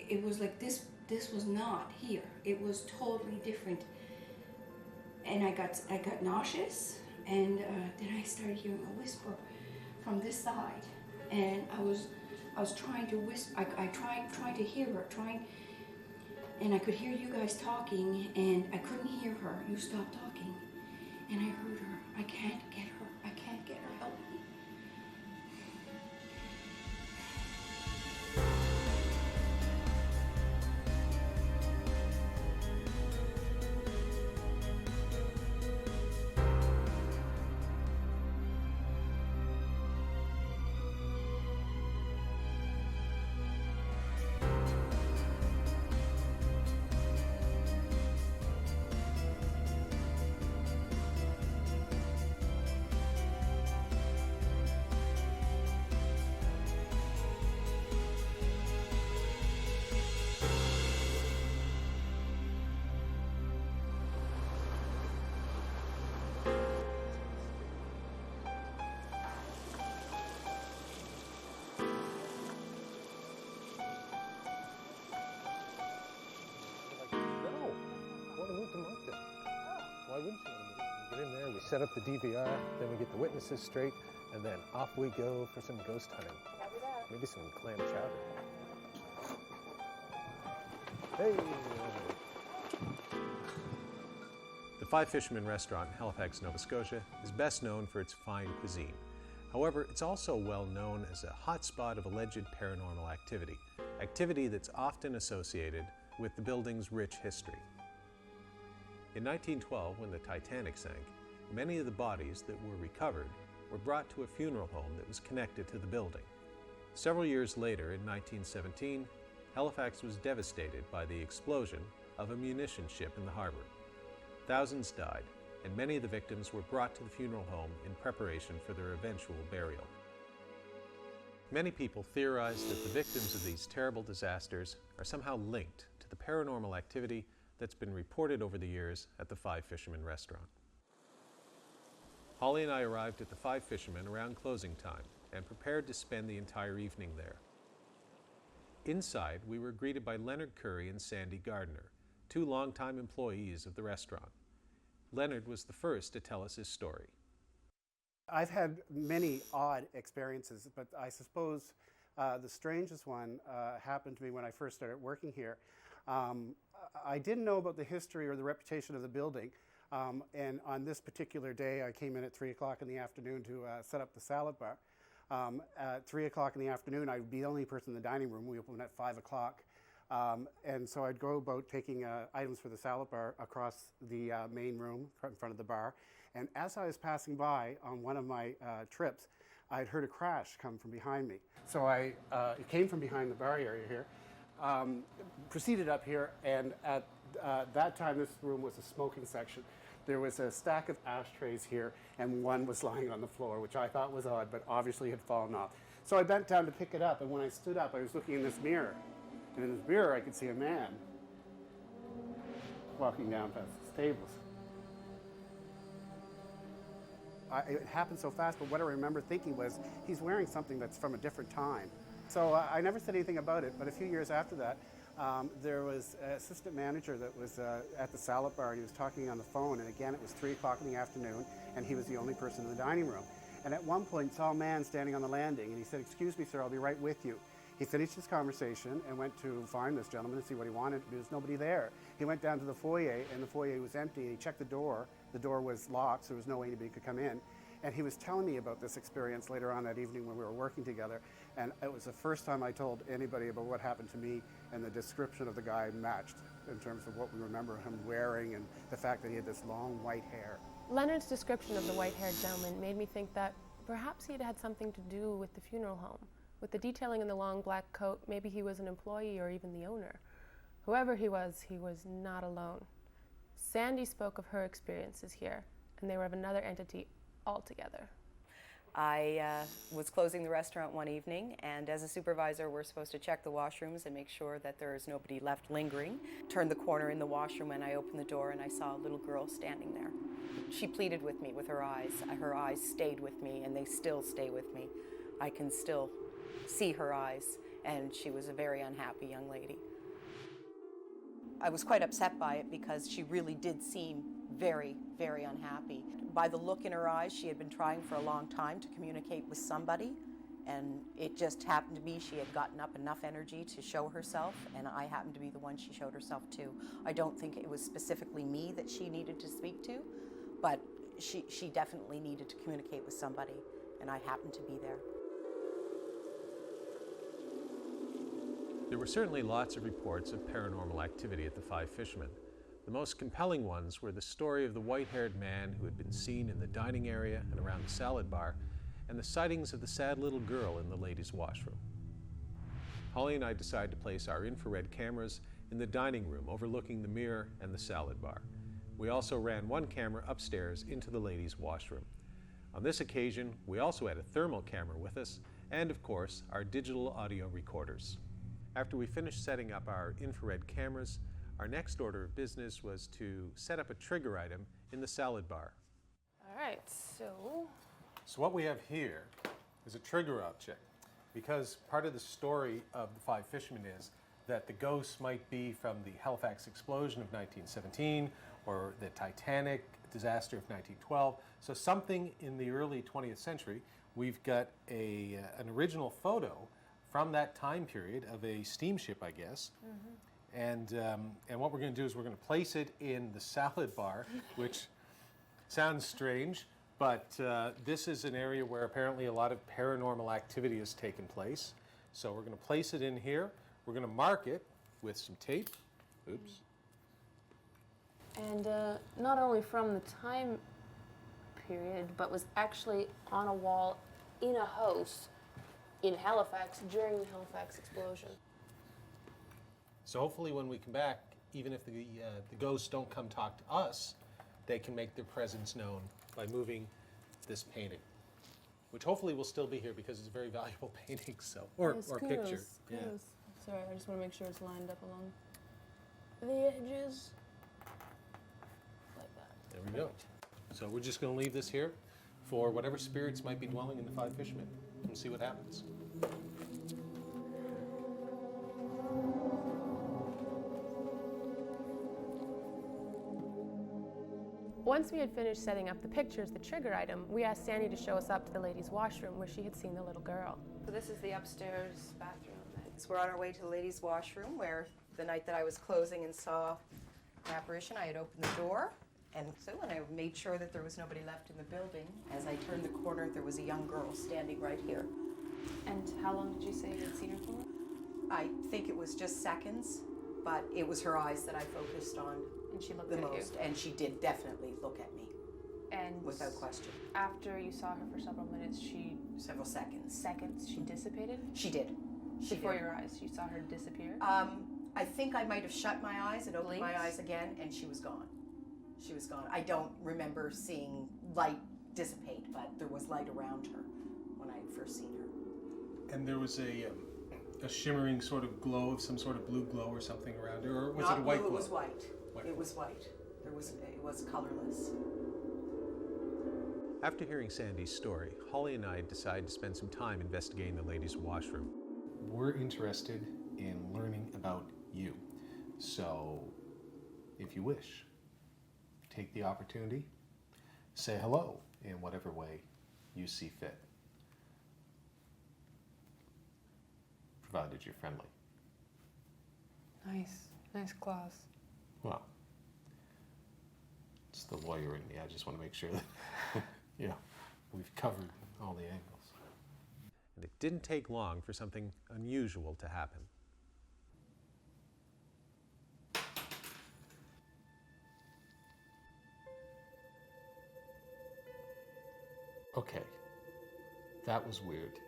it was like this was not here. It was totally different. And I got nauseous, and then I started hearing a whisper from this side, and I was trying to whisper. I tried to hear her, and I could hear you guys talking, and I couldn't hear her. You stopped talking, and I heard her. I can't get her. I can't get her. Help me. Why wouldn't you want to get in there? We set up the DVR, then we get the witnesses straight, and then off we go for some ghost hunting. Maybe some clam chowder. Hey! The Five Fishermen restaurant in Halifax, Nova Scotia is best known for its fine cuisine. However, it's also well known as a hotspot of alleged paranormal activity that's often associated with the building's rich history. In 1912, when the Titanic sank, many of the bodies that were recovered were brought to a funeral home that was connected to the building. Several years later, in 1917, Halifax was devastated by the explosion of a munition ship in the harbor. Thousands died, and many of the victims were brought to the funeral home in preparation for their eventual burial. Many people theorize that the victims of these terrible disasters are somehow linked to the paranormal activity that's been reported over the years at the Five Fishermen restaurant. Holly and I arrived at the Five Fishermen around closing time and prepared to spend the entire evening there. Inside, we were greeted by Leonard Curry and Sandy Gardner, two longtime employees of the restaurant. Leonard was the first to tell us his story. I've had many odd experiences, but I suppose the strangest one happened to me when I first started working here. I didn't know about the history or the reputation of the building, and on this particular day I came in at 3 o'clock in the afternoon to set up the salad bar. At 3 o'clock in the afternoon I'd be the only person in the dining room. We opened at 5 o'clock. And so I'd go about taking items for the salad bar across the main room in front of the bar. And as I was passing by on one of my trips, I'd heard a crash come from behind me. So it came from behind the bar area here, proceeded up here, and at that time this room was a smoking section. There was a stack of ashtrays here, and one was lying on the floor, which I thought was odd, but obviously had fallen off. So I bent down to pick it up, and when I stood up, I was looking in this mirror. And in this mirror, I could see a man walking down past the tables. It happened so fast, but what I remember thinking was, he's wearing something that's from a different time. So I never said anything about it, but a few years after that, there was an assistant manager that was at the salad bar, and he was talking on the phone, and again, it was 3 o'clock in the afternoon, and he was the only person in the dining room. And at one point, he saw a man standing on the landing, and he said, "Excuse me, sir, I'll be right with you." He finished his conversation and went to find this gentleman and see what he wanted. There was nobody there. He went down to the foyer, and the foyer was empty, and he checked the door. The door was locked, so there was no way anybody could come in. And he was telling me about this experience later on that evening when we were working together, and it was the first time I told anybody about what happened to me, and the description of the guy matched in terms of what we remember him wearing and the fact that he had this long white hair. Leonard's description of the white-haired gentleman made me think that perhaps he had had something to do with the funeral home. With the detailing in the long black coat, maybe he was an employee or even the owner. Whoever he was not alone. Sandy spoke of her experiences here, and they were of another entity altogether. I was closing the restaurant one evening, and as a supervisor, we're supposed to check the washrooms and make sure that there is nobody left lingering. Turned the corner in the washroom, and I opened the door, and I saw a little girl standing there. She pleaded with me with her eyes. Her eyes stayed with me, and they still stay with me. I can still see her eyes, and she was a very unhappy young lady. I was quite upset by it because she really did seem very, very unhappy. By the look in her eyes, she had been trying for a long time to communicate with somebody, and it just happened to be she had gotten up enough energy to show herself, and I happened to be the one she showed herself to. I don't think it was specifically me that she needed to speak to, but she definitely needed to communicate with somebody, and I happened to be there. There were certainly lots of reports of paranormal activity at the Five Fishermen. The most compelling ones were the story of the white-haired man who had been seen in the dining area and around the salad bar, and the sightings of the sad little girl in the ladies' washroom. Holly and I decided to place our infrared cameras in the dining room overlooking the mirror and the salad bar. We also ran one camera upstairs into the ladies' washroom. On this occasion, we also had a thermal camera with us, and of course, our digital audio recorders. After we finished setting up our infrared cameras, our next order of business was to set up a trigger item in the salad bar. All right, so what we have here is a trigger object, because part of the story of the Five Fishermen is that the ghosts might be from the Halifax explosion of 1917 or the Titanic disaster of 1912. So something in the early 20th century. We've got an original photo from that time period of a steamship, I guess. Mm-hmm. And what we're going to do is we're going to place it in the salad bar, which sounds strange, but this is an area where apparently a lot of paranormal activity has taken place. So we're going to place it in here. We're going to mark it with some tape. Oops. and not only from the time period, but was actually on a wall in a house in Halifax during the Halifax explosion. So hopefully when we come back, even if the ghosts don't come talk to us, they can make their presence known by moving this painting, which hopefully will still be here because it's a very valuable painting, so or picture. Kudos. Sorry, I just want to make sure it's lined up along the edges, like that. There we go. So we're just going to leave this here for whatever spirits might be dwelling in the Five Fishermen and see what happens. Once we had finished setting up the pictures, the trigger item, we asked Sandy to show us up to the ladies' washroom where she had seen the little girl. So this is the upstairs bathroom. So we're on our way to the ladies' washroom, where the night that I was closing and saw an apparition, I had opened the door, and so when I made sure that there was nobody left in the building, as I turned the corner, there was a young girl standing right here. And how long did you say you had seen her for? I think it was just seconds, but it was her eyes that I focused on. And she looked the at most, you. and she did definitely look at me. And without question. After you saw her for several minutes, several seconds. She dissipated? She did. Before your eyes, you saw her disappear? I think I might have shut my eyes and opened my eyes again, and she was gone. She was gone. I don't remember seeing light dissipate, but there was light around her when I had first seen her. And there was a shimmering sort of glow of some sort of blue glow or something around her, or was Not it a white blue, glow? It was white. It was white. It was colorless. After hearing Sandy's story, Holly and I decided to spend some time investigating the ladies' washroom. We're interested in learning about you. So, if you wish, take the opportunity, say hello in whatever way you see fit, provided you're friendly. Nice claws. Well, it's the lawyer in me. I just want to make sure that we've covered all the angles. And it didn't take long for something unusual to happen. Okay, that was weird.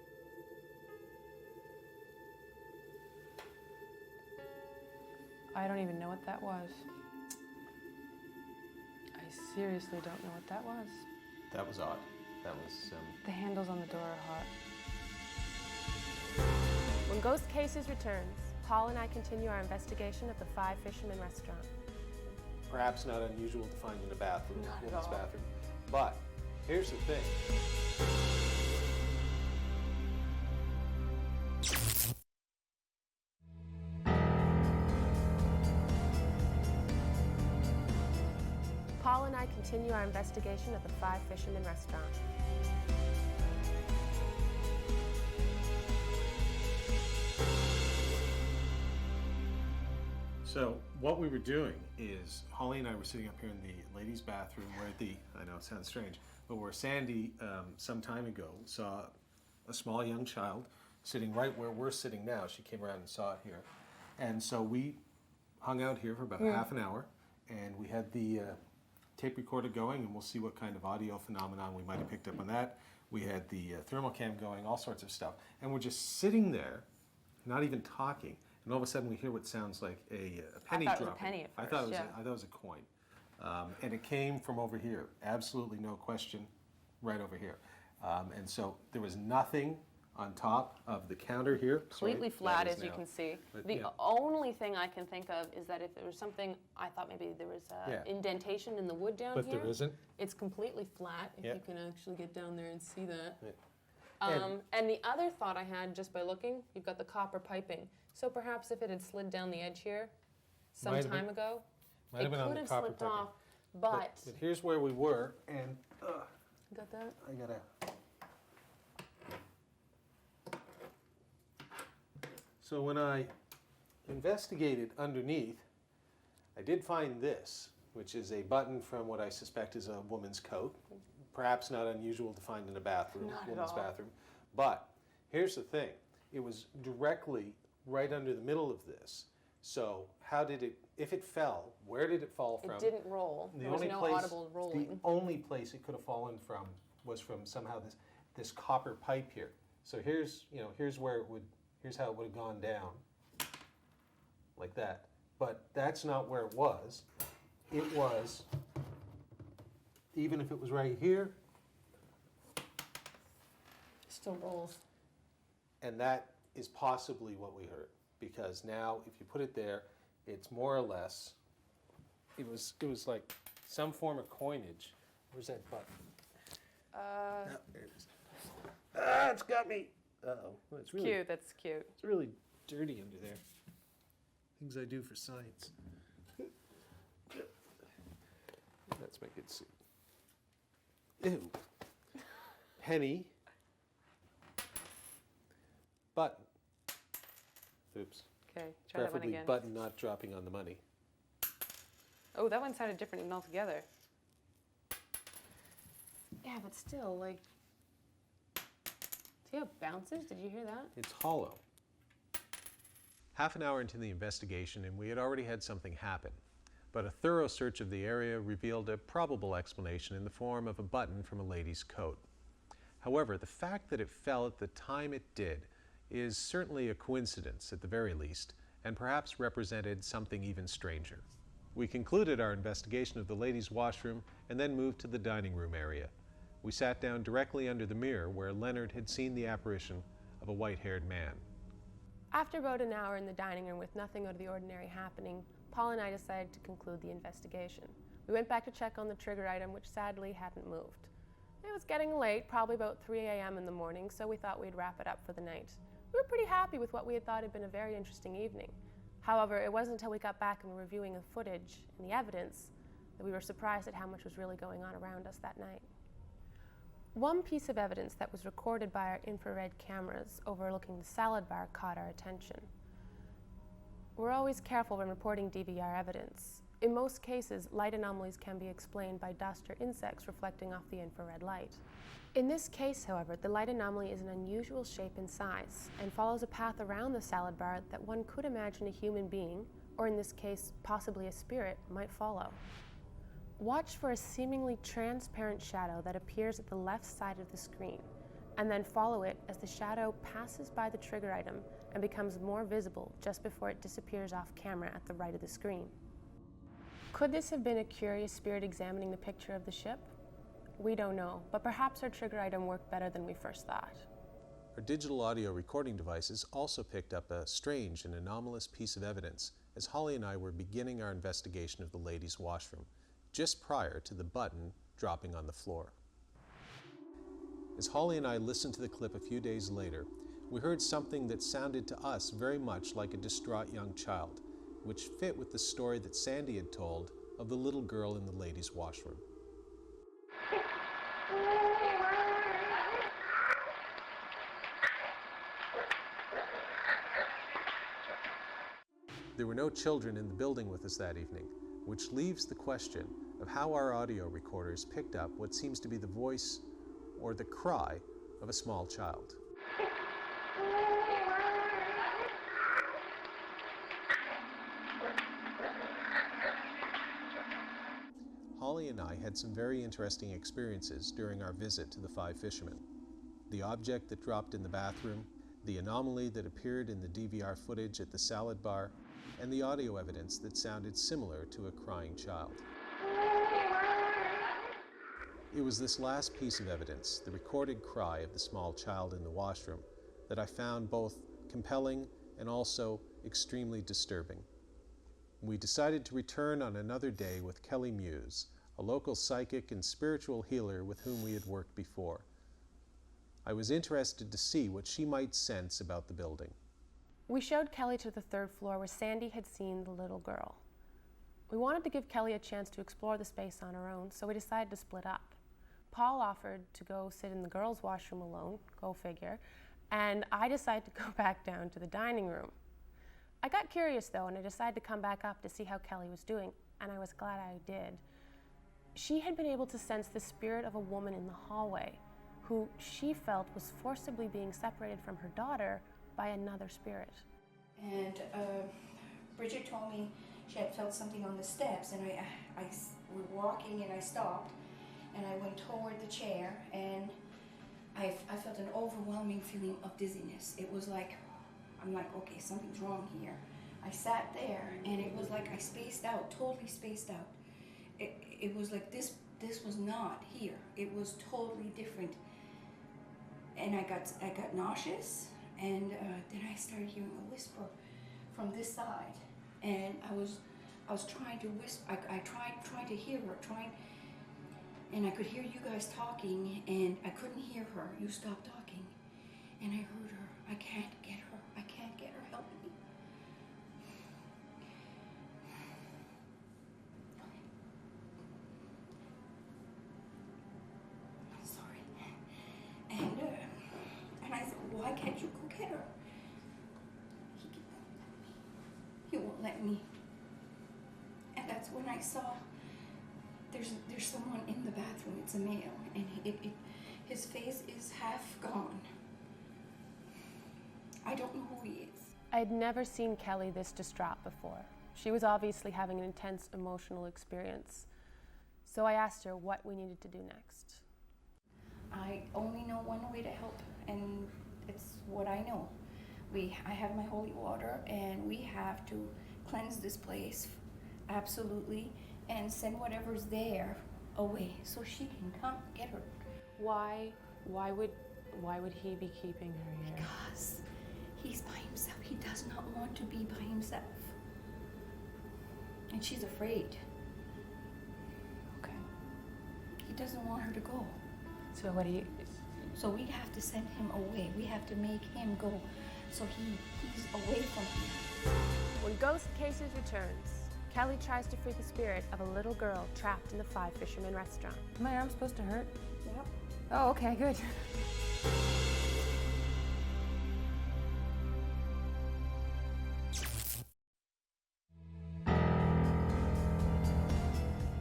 I don't even know what that was. I seriously don't know what that was. That was odd. That was, The handles on the door are hot. When Ghost Cases returns, Paul and I continue our investigation of the Five Fishermen restaurant. perhaps not unusual to find in a bathroom, Not at women's all. bathroom. But here's the thing. continue our investigation of the Five Fishermen restaurant. So what we were doing is Holly and I were sitting up here in the ladies' bathroom where I know it sounds strange, but where Sandy some time ago saw a small young child sitting right where we're sitting now. She came around and saw it here. And so we hung out here for about half an hour, and we had the tape recorder going, and we'll see what kind of audio phenomenon we might have picked up on that. We had the thermal cam going, all sorts of stuff. And we're just sitting there, not even talking. And all of a sudden we hear what sounds like a penny dropping. I thought it was a penny at first, I thought it was a coin. And it came from over here, absolutely no question, right over here. And so there was nothing on top of the counter here. Completely flat, as you can see. But, the only thing I can think of is that if there was something, I thought maybe there was indentation in the wood down here. But there isn't. It's completely flat, if Yeah. you can actually get down there and see that. Yeah. And the other thought I had, just by looking, you've got the copper piping. So perhaps if it had slid down the edge here some Might have time been- ago, Might it have been on could the have copper slipped piping. off. But But here's where we were, and you got that? I gotta. So when I investigated underneath, I did find this, which is a button from what I suspect is a woman's coat. Perhaps not unusual to find in a bathroom, Not at woman's all. bathroom. But here's the thing: it was directly right under the middle of this. So how did it? If it fell, where did it fall from? It didn't roll. There was no audible rolling. The only place it could have fallen from was from somehow this copper pipe here. So here's here's how it would have gone down, like that. But that's not where it was. It was, even if it was right here, Still rolls. and that is possibly what we heard. Because now, if you put it there, it's more or less, it was like some form of coinage. Where's that button? Oh, there it is. Ah, it's got me. Uh-oh. Well, it's really, Cute, that's cute. it's really dirty under there. Things I do for science. That's my good suit. Ew. Penny. Button. Oops. Okay, try that one Preferably again. button not dropping on the money. Oh, that one sounded different altogether. Yeah, but still, like, see how it bounces? Did you hear that? It's hollow. Half an hour into the investigation, and we had already had something happen. But a thorough search of the area revealed a probable explanation in the form of a button from a lady's coat. However, the fact that it fell at the time it did is certainly a coincidence at the very least, and perhaps represented something even stranger. We concluded our investigation of the ladies' washroom and then moved to the dining room area. We sat down directly under the mirror where Leonard had seen the apparition of a white-haired man. After about an hour in the dining room with nothing out of the ordinary happening, Paul and I decided to conclude the investigation. We went back to check on the trigger item, which sadly hadn't moved. It was getting late, probably about 3 a.m. in the morning, so we thought we'd wrap it up for the night. We were pretty happy with what we had thought had been a very interesting evening. However, it wasn't until we got back and were reviewing the footage and the evidence that we were surprised at how much was really going on around us that night. One piece of evidence that was recorded by our infrared cameras overlooking the salad bar caught our attention. We're always careful when reporting DVR evidence. In most cases, light anomalies can be explained by dust or insects reflecting off the infrared light. In this case, however, the light anomaly is an unusual shape and size and follows a path around the salad bar that one could imagine a human being, or in this case, possibly a spirit, might follow. Watch for a seemingly transparent shadow that appears at the left side of the screen, and then follow it as the shadow passes by the trigger item and becomes more visible just before it disappears off camera at the right of the screen. Could this have been a curious spirit examining the picture of the ship? We don't know, but perhaps our trigger item worked better than we first thought. Our digital audio recording devices also picked up a strange and anomalous piece of evidence as Holly and I were beginning our investigation of the ladies' washroom, just prior to the button dropping on the floor. As Holly and I listened to the clip a few days later, we heard something that sounded to us very much like a distraught young child, which fit with the story that Sandy had told of the little girl in the ladies' washroom. There were no children in the building with us that evening, which leaves the question of how our audio recorders picked up what seems to be the voice or the cry of a small child. Holly and I had some very interesting experiences during our visit to the Five Fishermen. The object that dropped in the bathroom, the anomaly that appeared in the DVR footage at the salad bar, and the audio evidence that sounded similar to a crying child. It was this last piece of evidence, the recorded cry of the small child in the washroom, that I found both compelling and also extremely disturbing. We decided to return on another day with Kelly Muse, a local psychic and spiritual healer with whom we had worked before. I was interested to see what she might sense about the building. We showed Kelly to the third floor where Sandy had seen the little girl. We wanted to give Kelly a chance to explore the space on her own, so we decided to split up. Paul offered to go sit in the girls' washroom alone, go figure, and I decided to go back down to the dining room. I got curious though, and I decided to come back up to see how Kelly was doing, and I was glad I did. She had been able to sense the spirit of a woman in the hallway, who she felt was forcibly being separated from her daughter by another spirit. And Bridget told me she had felt something on the steps, and I were walking and I stopped, and I went toward the chair, and I felt an overwhelming feeling of dizziness. It was like, I'm like, okay, something's wrong here. I sat there, and it was like I spaced out, totally spaced out. It was like this was not here. It was totally different. And I got nauseous, and then I started hearing a whisper from this side, and I was trying to whisper. I tried to hear her, and I could hear you guys talking, and I couldn't hear her. You stopped talking, and I heard her. I can't get her. I can't get her. Help me. I'm sorry. And I said, why can't you go get her? He won't let me. And that's when I saw there's someone in the bathroom. It's a male, and his face is half gone. I don't know who he is. I had never seen Kelly this distraught before. She was obviously having an intense emotional experience. So I asked her what we needed to do next. I only know one way to help, and it's what I know. I have my holy water, and we have to cleanse this place, absolutely, and send whatever's there away so she can come get her. Why would he be keeping her here? Because he's by himself. He does not want to be by himself. And she's afraid. Okay. He doesn't want her to go. So what do you... So we have to send him away. We have to make him go so he's away from here. When Ghost Cases returns, Kelly tries to free the spirit of a little girl trapped in the Five Fishermen restaurant. My arm's supposed to hurt? Yep. Oh, okay, good.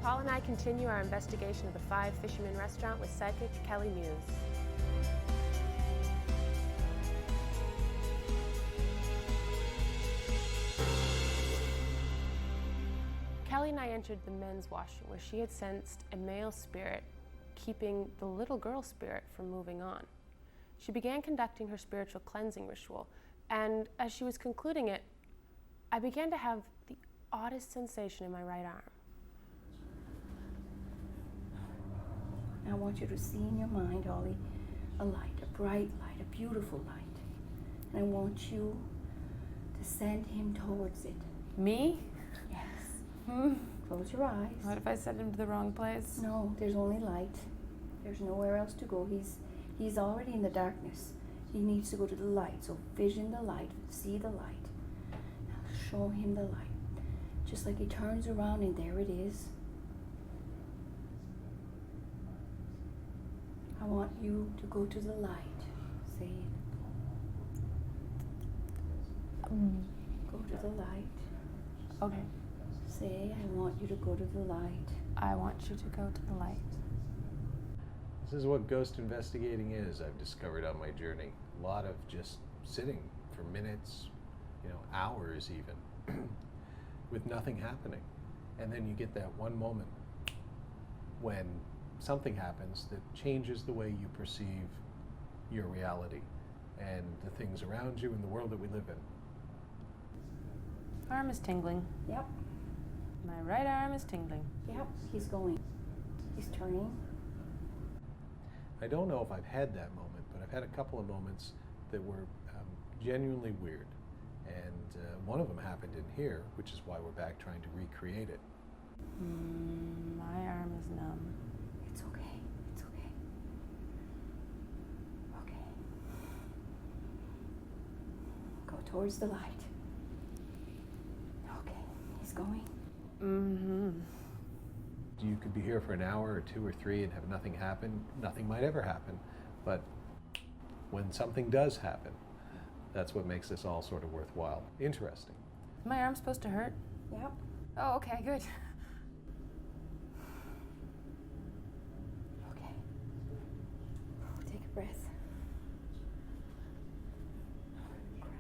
Paul and I continue our investigation of the Five Fishermen restaurant with psychic Kelly Muse. Kelly and I entered the men's washroom where she had sensed a male spirit keeping the little girl spirit from moving on. She began conducting her spiritual cleansing ritual, and as she was concluding it, I began to have the oddest sensation in my right arm. I want you to see in your mind, Holly, a light, a bright light, a beautiful light. And I want you to send him towards it. Me? Yes. Close your eyes. What if I send him to the wrong place? No, there's only light. There's nowhere else to go. He's already in the darkness. He needs to go to the light. So vision the light, see the light. Now show him the light. Just like he turns around and there it is. want you to go to the light. Say it. Go to the light. Okay. Say, I want you to go to the light. I want you to go to the light. This is what ghost investigating is, I've discovered on my journey. A lot of just sitting for minutes, hours even, with nothing happening. And then you get that one moment when something happens that changes the way you perceive your reality and the things around you and the world that we live in. Arm is tingling. Yep, My right arm is tingling. yep, he's going. He's turning. I don't know if I've had that moment, but I've had a couple of moments that were genuinely weird. And one of them happened in here, which is why we're back trying to recreate it. My arm is numb. It's okay, it's okay. Okay. Go towards the light. Okay, he's going. You could be here for an hour or 2 or 3 and have nothing happen. Nothing might ever happen. But when something does happen, that's what makes this all sort of worthwhile. Interesting. Is my arm supposed to hurt? Yep. Oh, okay, good. Okay. Take a breath. Oh, crap.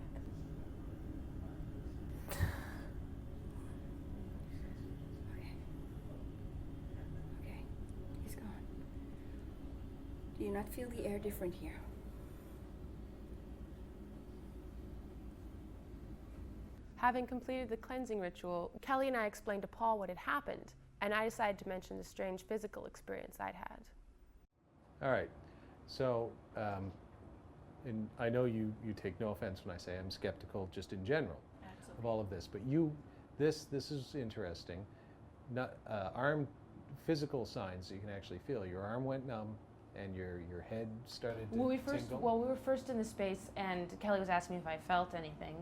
Okay. Okay. He's gone. Do you not feel the air different here? Having completed the cleansing ritual, Kelly and I explained to Paul what had happened, and I decided to mention the strange physical experience I'd had. All right. So, and I know you take no offense when I say I'm skeptical just in general of all of this, but this is interesting. Not, arm physical signs that you can actually feel. Your arm went numb, and your head started to tingle. Well, we were first in the space, and Kelly was asking me if I felt anything,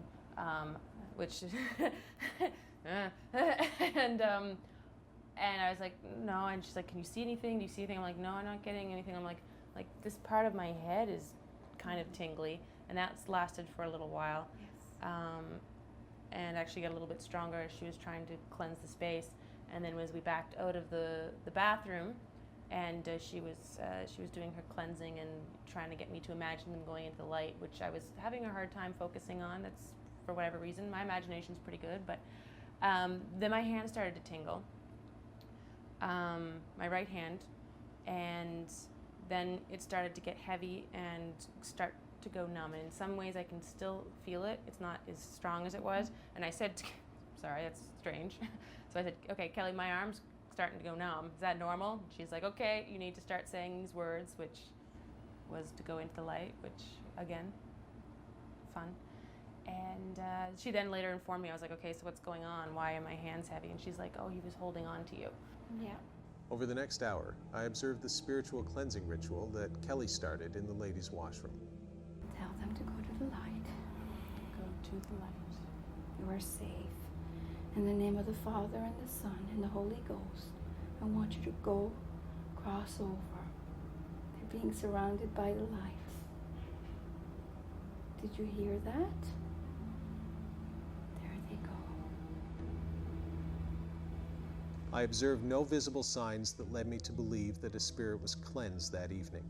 which, and I was like, no, and she's like, can you see anything? Do you see anything? I'm like, no, I'm not getting anything. I'm like this part of my head is kind of tingly, and that's lasted for a little while. Yes. And actually got a little bit stronger as she was trying to cleanse the space. And then as we backed out of the bathroom, and she was doing her cleansing and trying to get me to imagine them going into the light, which I was having a hard time focusing on. That's for whatever reason. My imagination's pretty good, but then my hand started to tingle, my right hand, and then it started to get heavy and start to go numb. And in some ways I can still feel it. It's not as strong as it was. And I said, sorry, that's strange. So I said, okay, Kelly, my arm's starting to go numb. Is that normal? She's like, okay, you need to start saying these words, which was to go into the light, which, again, fun. And she then later informed me. I was like, okay, so what's going on? Why are my hands heavy? And she's like, oh, he was holding on to you. Yeah. Over the next hour, I observed the spiritual cleansing ritual that Kelly started in the ladies' washroom. Tell them to go to the light. Go to the light. You are safe. In the name of the Father and the Son and the Holy Ghost, I want you to go, cross over. They're being surrounded by the light. Did you hear that? There they go. I observed no visible signs that led me to believe that a spirit was cleansed that evening.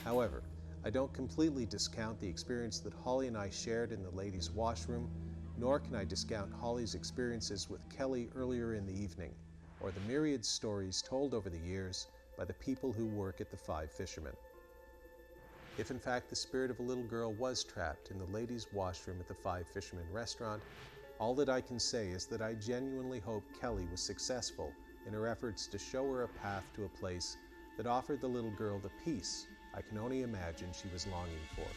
However, I don't completely discount the experience that Holly and I shared in the ladies' washroom, nor can I discount Holly's experiences with Kelly earlier in the evening, or the myriad stories told over the years by the people who work at the Five Fishermen. If in fact the spirit of a little girl was trapped in the ladies' washroom at the Five Fishermen restaurant, all that I can say is that I genuinely hope Kelly was successful in her efforts to show her a path to a place that offered the little girl the peace I can only imagine she was longing for.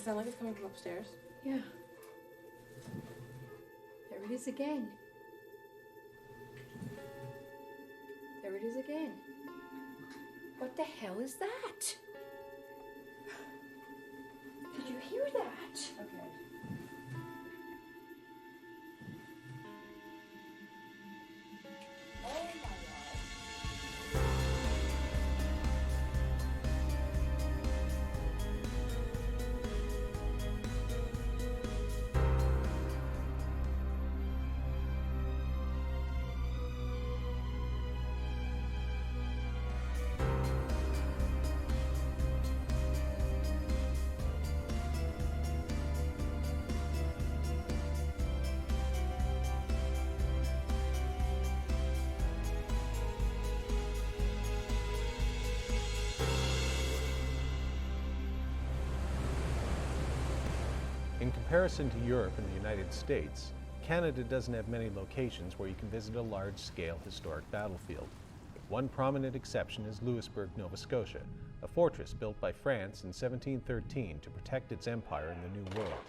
sound like it's coming from upstairs. Yeah. There it is again. There it is again. What the hell is that? Did you hear that? Okay. In comparison to Europe and the United States, Canada doesn't have many locations where you can visit a large-scale historic battlefield. One prominent exception is Louisburg, Nova Scotia, a fortress built by France in 1713 to protect its empire in the New World.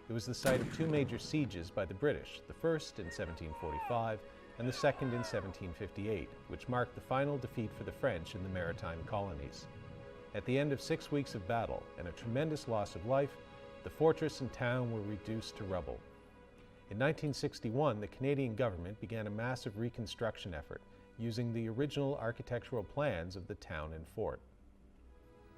It was the site of two major sieges by the British, the first in 1745 and the second in 1758, which marked the final defeat for the French in the maritime colonies. At the end of 6 weeks of battle and a tremendous loss of life, the fortress and town were reduced to rubble. In 1961, the Canadian government began a massive reconstruction effort using the original architectural plans of the town and fort.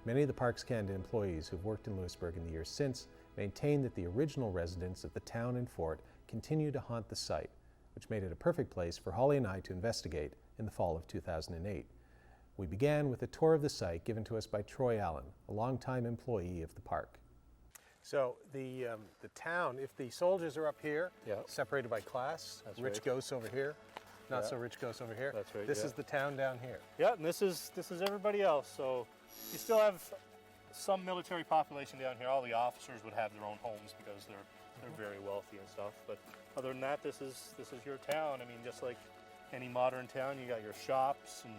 Many of the Parks Canada employees who've worked in Louisburg in the years since maintain that the original residents of the town and fort continue to haunt the site, which made it a perfect place for Holly and I to investigate in the fall of 2008. We began with a tour of the site given to us by Troy Allen, a longtime employee of the park. So the town, if the soldiers are up here, separated by class, rich ghosts over here, not so rich ghosts over here. That's right. This is the town down here. Yeah, and this is everybody else. So you still have some military population down here. All the officers would have their own homes because they're very wealthy and stuff. But other than that, this is your town. I mean, just like any modern town, you got your shops and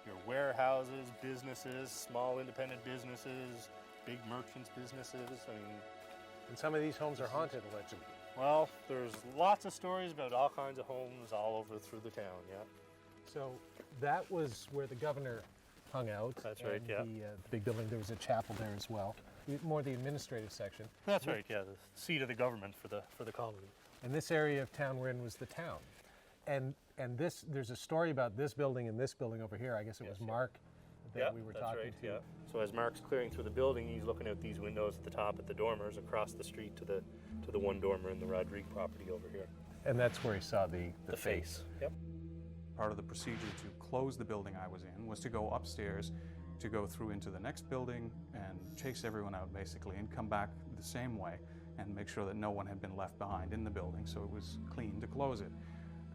your warehouses, businesses, small independent businesses, big merchants' businesses. I mean, and some of these homes are haunted, allegedly. Well, there's lots of stories about all kinds of homes all over through the town. Yeah. So that was where the governor hung out. That's right. Yeah. The big building. There was a chapel there as well. More the administrative section. That's right. Yeah, the seat of the government for the colony. And this area of town we're in was the town. And this, there's a story about this building and this building over here. I guess it was Mark that we were talking to. Yeah. So as Mark's clearing through the building, he's looking out these windows at the top at the dormers across the street to the one dormer in the Rodrigue property over here. And that's where he saw the face. Yep. Part of the procedure to close the building I was in was to go upstairs, to go through into the next building and chase everyone out basically and come back the same way and make sure that no one had been left behind in the building so it was clean to close it.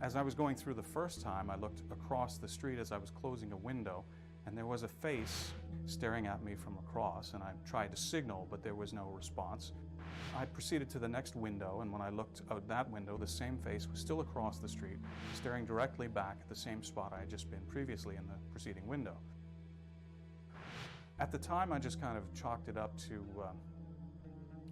As I was going through the first time, I looked across the street as I was closing a window and there was a face staring at me from across, and I tried to signal, but there was no response. I proceeded to the next window, and when I looked out that window, the same face was still across the street, staring directly back at the same spot I had just been previously in the preceding window. At the time, I just kind of chalked it up to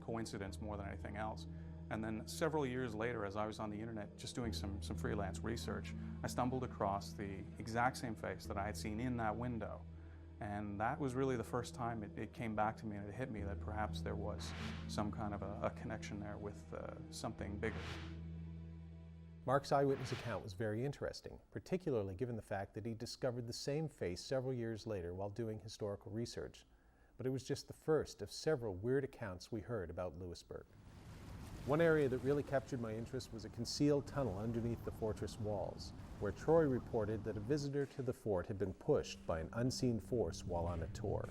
coincidence more than anything else. And then several years later, as I was on the internet just doing some freelance research, I stumbled across the exact same face that I had seen in that window. And that was really the first time it came back to me and it hit me that perhaps there was some kind of a connection there with something bigger. Mark's eyewitness account was very interesting, particularly given the fact that he discovered the same face several years later while doing historical research. But it was just the first of several weird accounts we heard about Louisburg. One area that really captured my interest was a concealed tunnel underneath the fortress walls, where Troy reported that a visitor to the fort had been pushed by an unseen force while on a tour.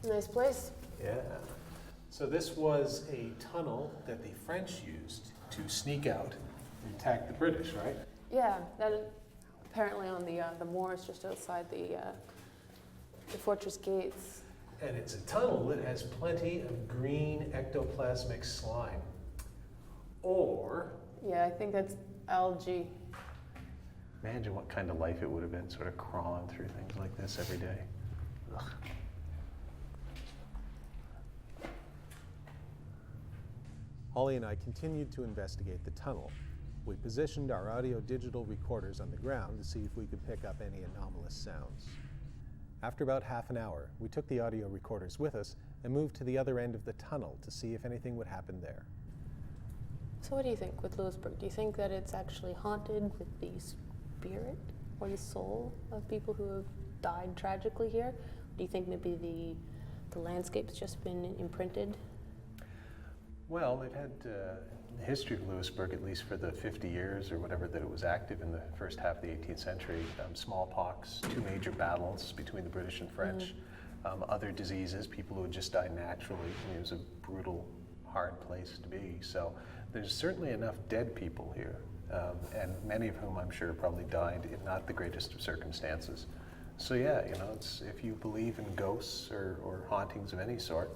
Nice place. Yeah. So this was a tunnel that the French used to sneak out and attack the British, right? Yeah, that apparently on the moors just outside the fortress gates. And it's a tunnel that has plenty of green ectoplasmic slime. Or... Yeah, I think that's algae. Imagine what kind of life it would have been, sort of crawling through things like this every day. Ugh. Holly and I continued to investigate the tunnel. We positioned our audio-digital recorders on the ground to see if we could pick up any anomalous sounds. After about half an hour, we took the audio recorders with us and moved to the other end of the tunnel to see if anything would happen there. So what do you think with Louisburg? Do you think that it's actually haunted with the spirit or the soul of people who have died tragically here? Do you think maybe the landscape's just been imprinted? Well, they've had the history of Louisburg, at least for the 50 years or whatever that it was active in the first half of the 18th century. Smallpox, 2 major battles between the British and French, other diseases, people who had just died naturally. I mean, it was a brutal, hard place to be. So there's certainly enough dead people here, and many of whom I'm sure probably died in not the greatest of circumstances. So yeah, you know, if you believe in ghosts or hauntings of any sort,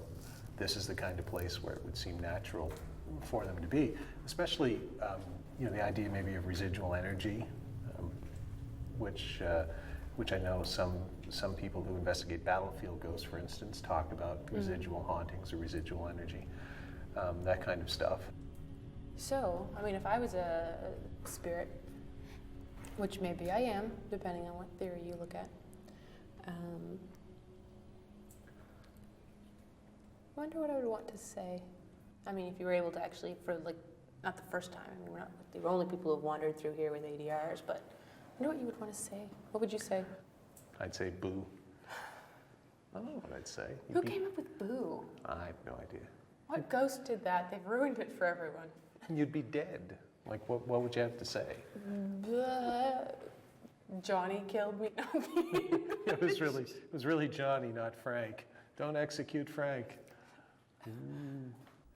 this is the kind of place where it would seem natural for them to be, especially you know, the idea maybe of residual energy, which I know some people who investigate battlefield ghosts, for instance, talk about residual hauntings or residual energy, that kind of stuff. So, I mean, if I was a spirit, which maybe I am, depending on what theory you look at, I wonder what I would want to say. I mean, if you were able to actually, for like, not the first time, I mean, we're not the only people who've wandered through here with ADRs, but I wonder what you would want to say. What would you say? I'd say boo. I don't know what I'd say. Who came up with boo? I have no idea. What ghost did that? They've ruined it for everyone. You'd be dead. Like, what would you have to say? Johnny killed me. It was really Johnny, not Frank. Don't execute Frank.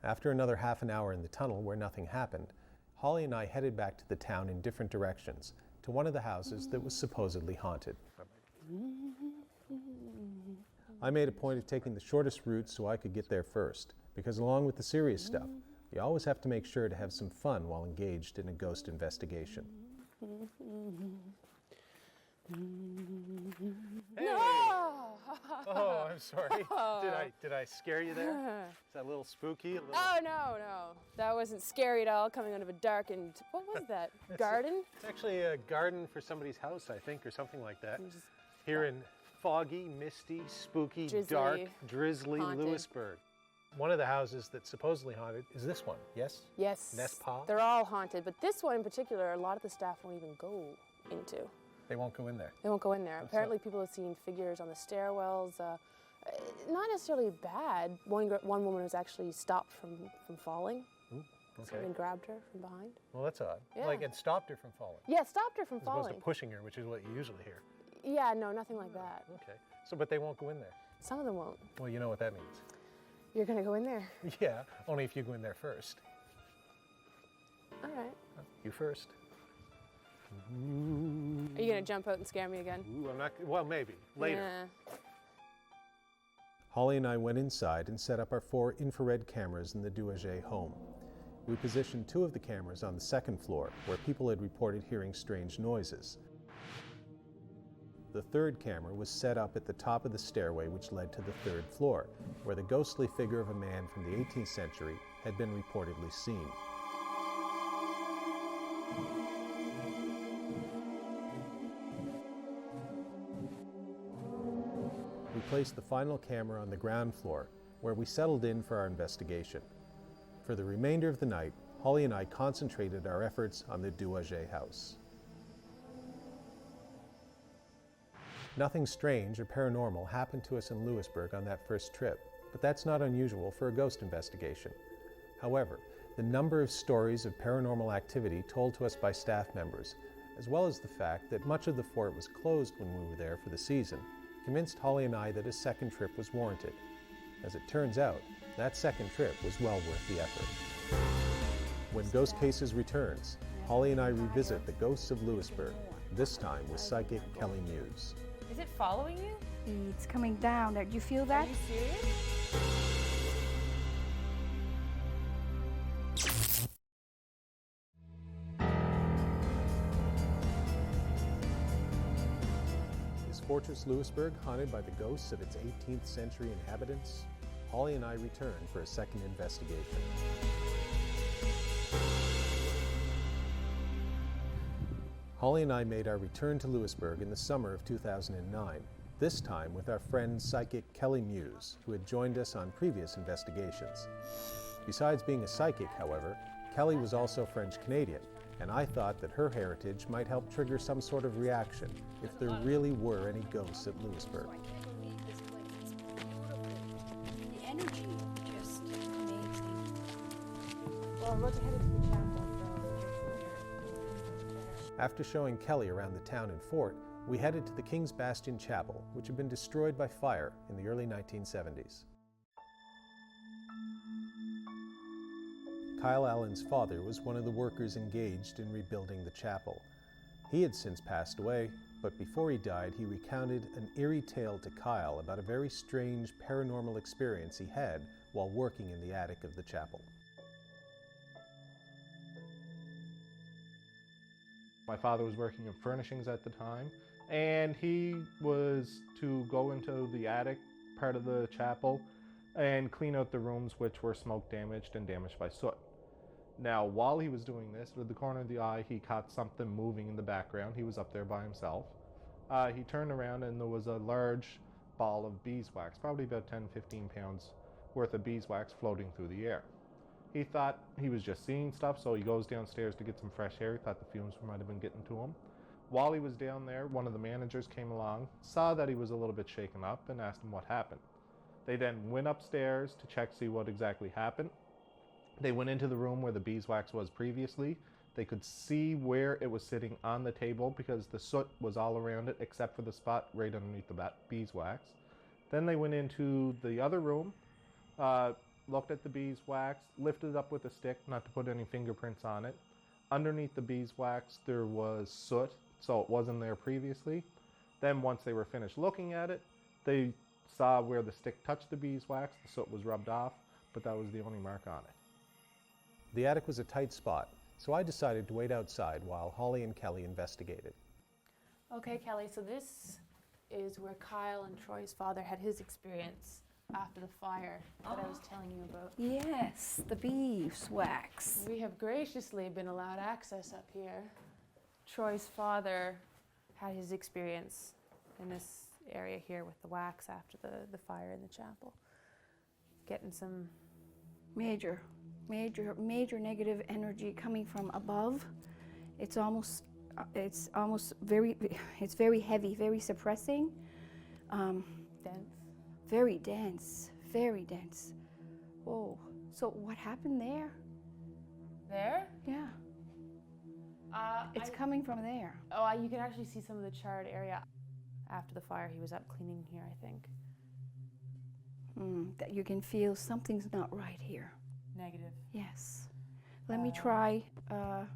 After another half an hour in the tunnel where nothing happened, Holly and I headed back to the town in different directions to one of the houses that was supposedly haunted. I made a point of taking the shortest route so I could get there first, because along with the serious stuff, you always have to make sure to have some fun while engaged in a ghost investigation. Hey! Oh, I'm sorry. Did I scare you there? Is that a little spooky? Oh, no. That wasn't scary at all, coming out of a darkened, what was that, garden? It's actually a garden for somebody's house, I think, or something like that. Here in foggy, misty, spooky, Drizzly, dark, drizzly haunted. Lewisburg. One of the houses that's supposedly haunted is this one, yes? Yes. Nest Paw? They're all haunted, but this one in particular, a lot of the staff won't even go into. They won't go in there. They won't go in there. Apparently people have seen figures on the stairwells. Not necessarily bad. One woman was actually stopped from falling. Ooh, okay. Someone grabbed her from behind. Well, that's odd. Yeah. Like, it stopped her from falling. Yeah, it stopped her from As opposed falling. to pushing her, which is what you usually hear. Yeah, no, nothing like that. Okay. So, but they won't go in there. Some of them won't. Well, you know what that means. You're gonna go in there. Yeah, only if you go in there first. All right. You first. Are you gonna jump out and scare me again? Ooh, I'm not, well, maybe, later. Yeah. Holly and I went inside and set up our 4 infrared cameras in the Douaget home. We positioned 2 of the cameras on the 2nd floor, where people had reported hearing strange noises. The 3rd camera was set up at the top of the stairway which led to the 3rd floor, where the ghostly figure of a man from the 18th century had been reportedly seen. We placed the final camera on the ground floor, where we settled in for our investigation. For the remainder of the night, Holly and I concentrated our efforts on the Douaget house. Nothing strange or paranormal happened to us in Louisburg on that first trip, but that's not unusual for a ghost investigation. However, the number of stories of paranormal activity told to us by staff members, as well as the fact that much of the fort was closed when we were there for the season, convinced Holly and I that a second trip was warranted. As it turns out, that second trip was well worth the effort. When Ghost Cases returns, Holly and I revisit the ghosts of Louisburg, this time with psychic Kelly Muse. Is it following you? It's coming down. Do you feel that? Are you serious? Fortress Louisburg haunted by the ghosts of its 18th century inhabitants? Holly and I return for a second investigation. Holly and I made our return to Louisburg in the summer of 2009, this time with our friend psychic Kelly Muse, who had joined us on previous investigations. Besides being a psychic, however, Kelly was also French-Canadian, and I thought that her heritage might help trigger some sort of reaction if there really were any ghosts at Louisburg. I can't believe this place. It's beautiful. The energy just amazing. Well, we're headed to the chapel. After showing Kelly around the town and fort, we headed to the King's Bastion Chapel, which had been destroyed by fire in the early 1970s. Kyle Allen's father was one of the workers engaged in rebuilding the chapel. He had since passed away, but before he died, he recounted an eerie tale to Kyle about a very strange paranormal experience he had while working in the attic of the chapel. My father was working in furnishings at the time, and he was to go into the attic part of the chapel and clean out the rooms which were smoke damaged and damaged by soot. Now, while he was doing this, with the corner of the eye, he caught something moving in the background. He was up there by himself. He turned around and there was a large ball of beeswax, probably about 10-15 pounds worth of beeswax floating through the air. He thought he was just seeing stuff, so he goes downstairs to get some fresh air. He thought the fumes might have been getting to him. While he was down there, one of the managers came along, saw that he was a little bit shaken up, and asked him what happened. They then went upstairs to check, see what exactly happened. They went into the room where the beeswax was previously. They could see where it was sitting on the table because the soot was all around it except for the spot right underneath the beeswax. Then they went into the other room, looked at the beeswax, lifted it up with a stick, not to put any fingerprints on it. Underneath the beeswax there was soot, so it wasn't there previously. Then once they were finished looking at it, they saw where the stick touched the beeswax, the soot was rubbed off, but that was the only mark on it. The attic was a tight spot, so I decided to wait outside while Holly and Kelly investigated. Okay, Kelly, so this is where Kyle and Troy's father had his experience after the fire that I was telling you about. Yes, the beeswax. We have graciously been allowed access up here. Troy's father had his experience in this area here with the wax after the fire in the chapel. Getting some Major negative energy coming from above. It's very heavy, very suppressing. dense. Very dense, very dense. Oh, so what happened there? There? Yeah, it's coming from there. Oh, you can actually see some of the charred area. After the fire, he was up cleaning here, I think. That you can feel something's not right here. Negative. Yes. Let me try. Do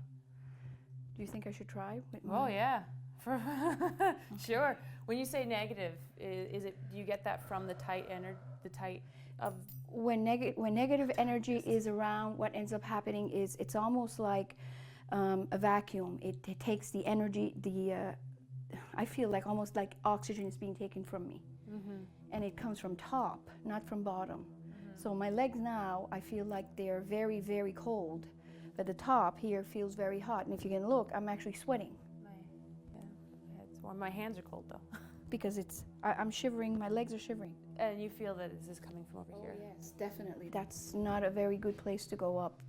you think I should try? Oh yeah, sure. When you say negative, is it? Do you get that from the tight of? When negative energy is around, what ends up happening is it's almost like a vacuum. It takes the energy. I feel like almost like oxygen is being taken from me, and it comes from top, not from bottom. So my legs now, I feel like they're very, very cold, but the top here feels very hot. And if you can look, I'm actually sweating. It's warm. My hands are cold though. Because I'm shivering, my legs are shivering. And you feel that this is coming from over here? Yes, definitely. That's not a very good place to go up.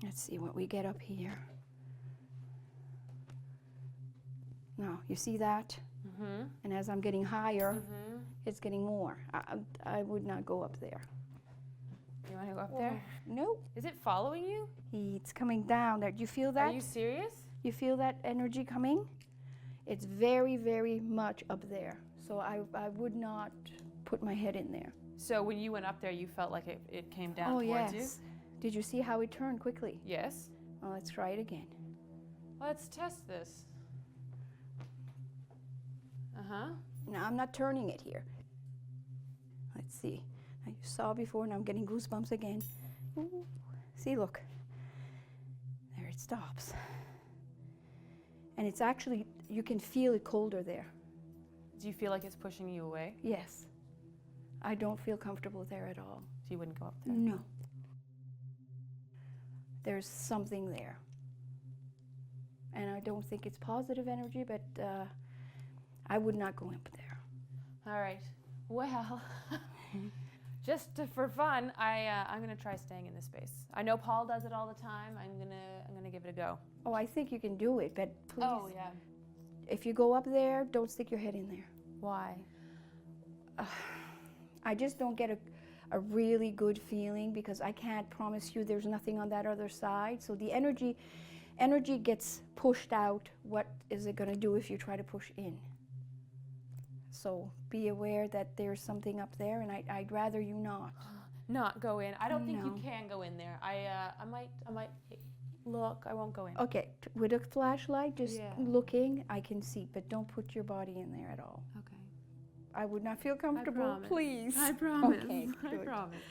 Let's see what we get up here. Now, you see that? And as I'm getting higher, it's getting more. I would not go up there. You want to go up there? No. Is it following you? It's coming down there. Do you feel that? Are you serious? You feel that energy coming? It's very, very much up there. So I would not put my head in there. So when you went up there, you felt like it came down towards you? Did you see how it turned quickly? Yes. Well, let's try it again. Let's test this. Now I'm not turning it here. Let's see. Now you saw before, now I'm getting goosebumps again. Ooh. See, look. There it stops. And it's actually, you can feel it colder there. Do you feel like it's pushing you away? Yes. I don't feel comfortable there at all. So you wouldn't go up there? No. There's something there. And I don't think it's positive energy, but I would not go up there. All right. Well, just for fun, I'm gonna try staying in this space. I know Paul does it all the time. I'm gonna give it a go. Oh, I think you can do it, but please. Oh yeah. If you go up there, don't stick your head in there. Why? I just don't get a really good feeling because I can't promise you there's nothing on that other side. So the energy gets pushed out. What is it going to do if you try to push in? So be aware that there's something up there, and I'd rather you not go in. I don't think you No. can go in there. I might look. I won't go in. Okay, with a flashlight, just Yeah. looking, I can see, but don't put your body in there at all. Okay. I would not feel comfortable, promise. please. I promise. Okay, I good. promise.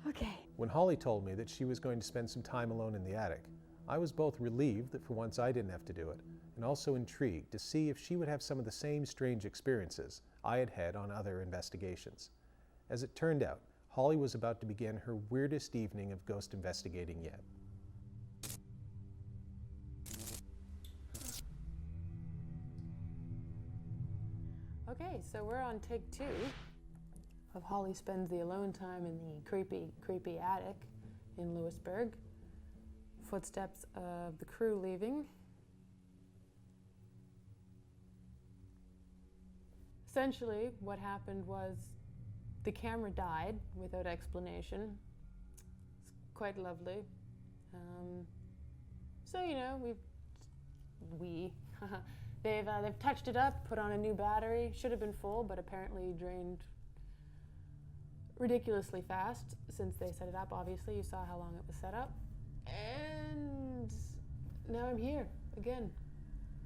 Okay. When Holly told me that she was going to spend some time alone in the attic, I was both relieved that for once I didn't have to do it, and also intrigued to see if she would have some of the same strange experiences I had had on other investigations. As it turned out, Holly was about to begin her weirdest evening of ghost investigating yet. Okay, so we're on take 2 of Holly spends the alone time in the creepy attic in Louisburg. Footsteps of the crew leaving. Essentially, what happened was the camera died without explanation. It's quite lovely. So, you know, they've touched it up, put on a new battery. Should have been full, but apparently drained ridiculously fast since they set it up. Obviously, you saw how long it was set up. And now I'm here again,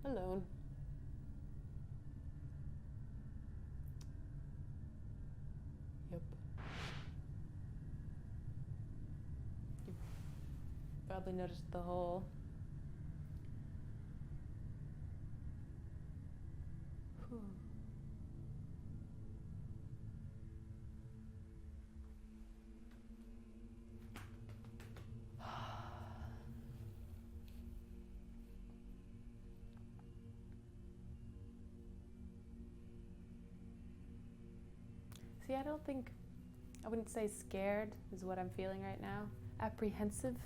alone. Yep. You probably noticed the hole. Whew. See, I wouldn't say scared is what I'm feeling right now. Apprehensive.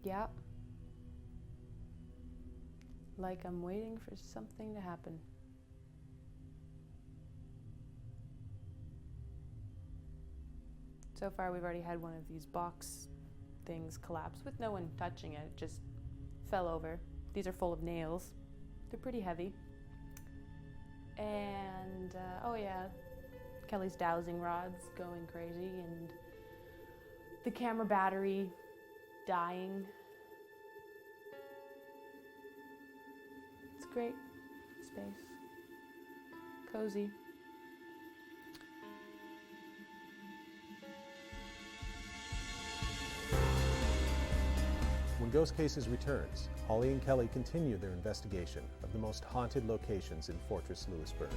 Yeah. Like I'm waiting for something to happen. So far, we've already had one of these box things collapse with no one touching it. It just fell over. These are full of nails. They're pretty heavy. And, oh yeah, Kelly's dowsing rods going crazy, and the camera battery dying. It's great space. Cozy. When Ghost Cases returns, Holly and Kelly continue their investigation of the most haunted locations in Fortress Louisburg.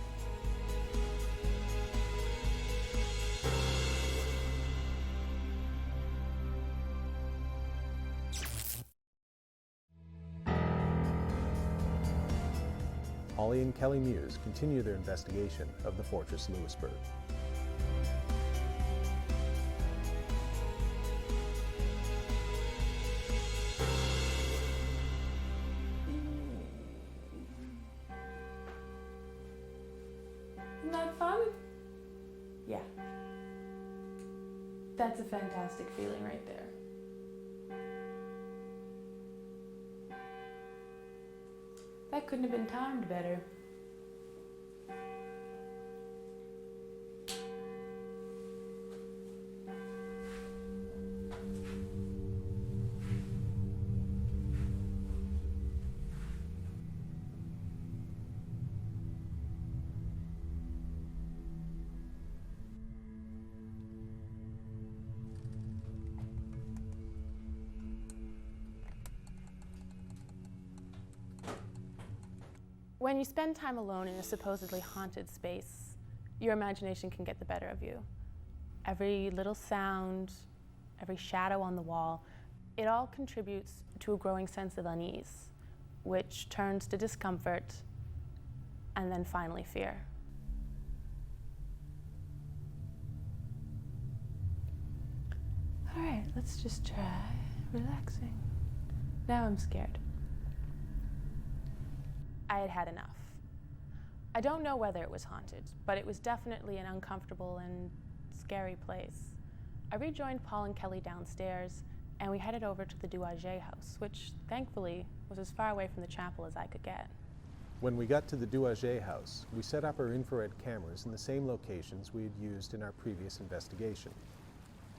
Holly and Kelly Muse continue their investigation of the Fortress Louisburg. Isn't that fun? Yeah. That's a fantastic feeling right there. That couldn't have been timed better. When you spend time alone in a supposedly haunted space, your imagination can get the better of you. Every little sound, every shadow on the wall, it all contributes to a growing sense of unease, which turns to discomfort and then finally fear. All right, let's just try relaxing. Now I'm scared. I had had enough. I don't know whether it was haunted, but it was definitely an uncomfortable and scary place. I rejoined Paul and Kelly downstairs, and we headed over to the Douaget house, which thankfully was as far away from the chapel as I could get. When we got to the Douaget house, we set up our infrared cameras in the same locations we had used in our previous investigation.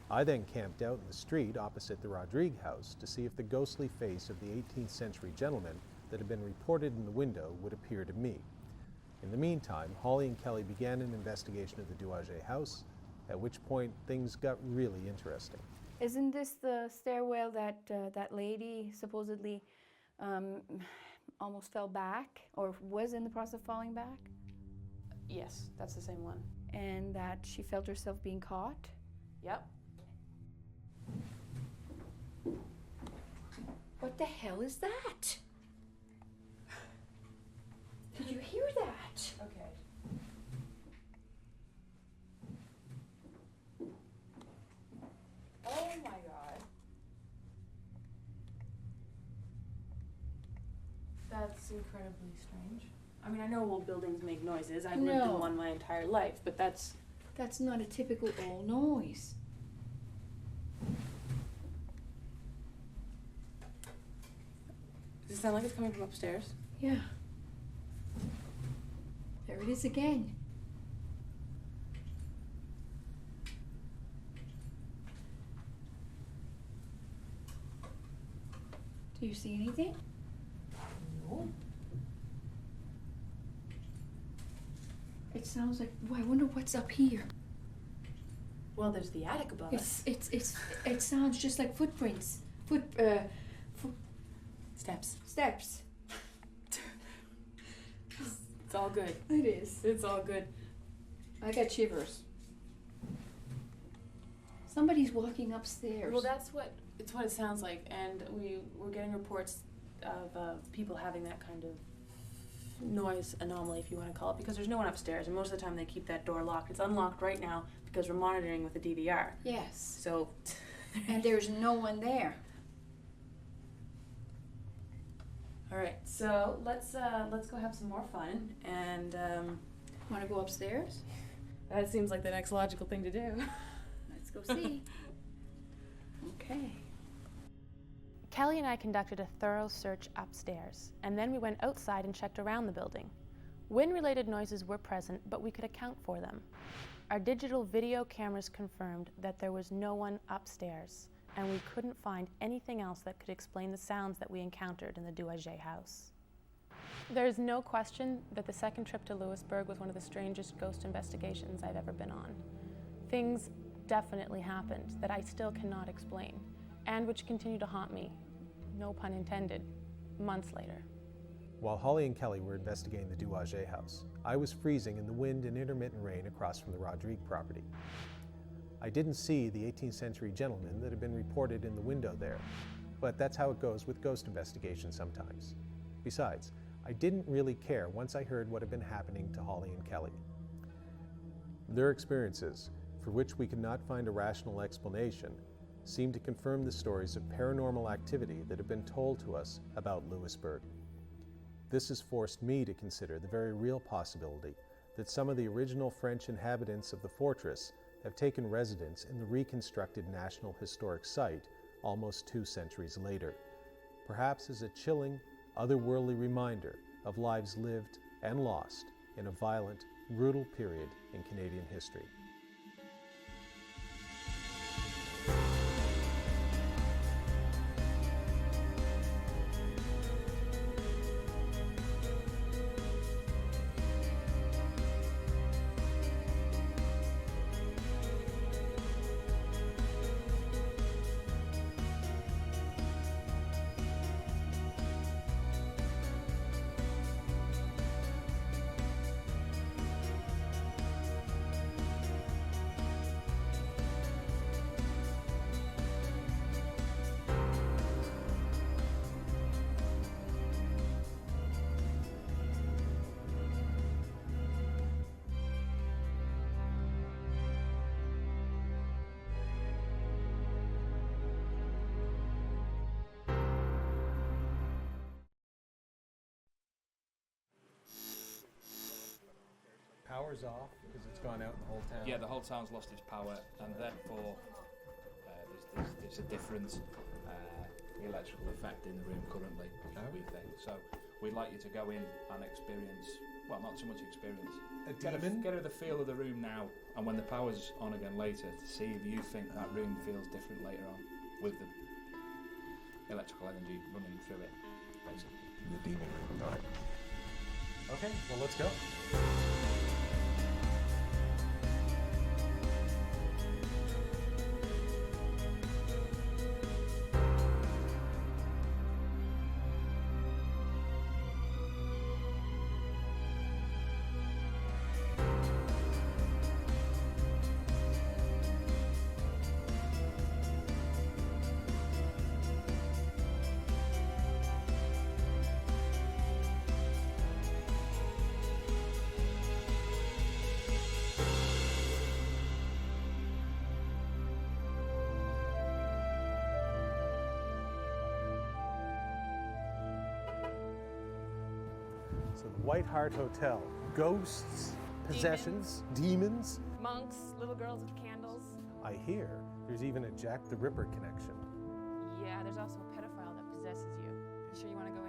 I then camped out in the street opposite the Rodrigue house to see if the ghostly face of the 18th century gentleman that had been reported in the window would appear to me. In the meantime, Holly and Kelly began an investigation of the Douaget house, at which point things got really interesting. Isn't this the stairwell that that lady supposedly almost fell back, or was in the process of falling back? Yes, that's the same one. And that she felt herself being caught? Yep. What the hell is that? Did you hear that? Okay. Oh my God. That's incredibly strange. I mean, I know old buildings make noises. I've lived in one my entire life, but that's not a typical old noise. Does it sound like it's coming from upstairs? Yeah. There it is again. Do you see anything? No. It sounds like, oh, I wonder what's up here. Well, there's the attic above us. It sounds just like footprints. Steps. Steps. It's all good. It is. It's all good. I got shivers. Somebody's walking upstairs. Well, it's what it sounds like, and we're getting reports of people having that kind of noise anomaly, if you want to call it, because there's no one upstairs, and most of the time they keep that door locked. It's unlocked right now because we're monitoring with the DVR. Yes. So. And there's no one there. All right, so let's go have some more fun, and Want to go upstairs? that seems like the next logical thing to do. Let's go see. Okay. Kelly and I conducted a thorough search upstairs, and then we went outside and checked around the building. Wind-related noises were present, but we could account for them. Our digital video cameras confirmed that there was no one upstairs, and we couldn't find anything else that could explain the sounds that we encountered in the Douaget house. There is no question that the second trip to Louisburg was one of the strangest ghost investigations I've ever been on. Things definitely happened that I still cannot explain, and which continue to haunt me, no pun intended, months later. While Holly and Kelly were investigating the Douaget house, I was freezing in the wind and intermittent rain across from the Rodrigue property. I didn't see the 18th century gentleman that had been reported in the window there, but that's how it goes with ghost investigations sometimes. Besides, I didn't really care once I heard what had been happening to Holly and Kelly. Their experiences, for which we could not find a rational explanation, seemed to confirm the stories of paranormal activity that had been told to us about Louisburg. This has forced me to consider the very real possibility that some of the original French inhabitants of the fortress have taken residence in the reconstructed National Historic Site almost 2 centuries later, perhaps as a chilling, otherworldly reminder of lives lived and lost in a violent, brutal period in Canadian history. power's off because it's gone out in the whole town? Yeah, the whole town's lost its power, and therefore there's a different electrical effect in the room currently, we think. So we'd like you to go in and experience, well, not so much experience. Get a feel of the room now, and when the power's on again later, to see if you think that room feels different later on with the electrical energy running through it, basically. The demon room. All right. Okay, well, let's go. So the White Hart Hotel. Ghosts, possessions, demons. Monks, little girls with candles. I hear there's even a Jack the Ripper connection. Yeah, there's also a pedophile that possesses you. You sure you want to go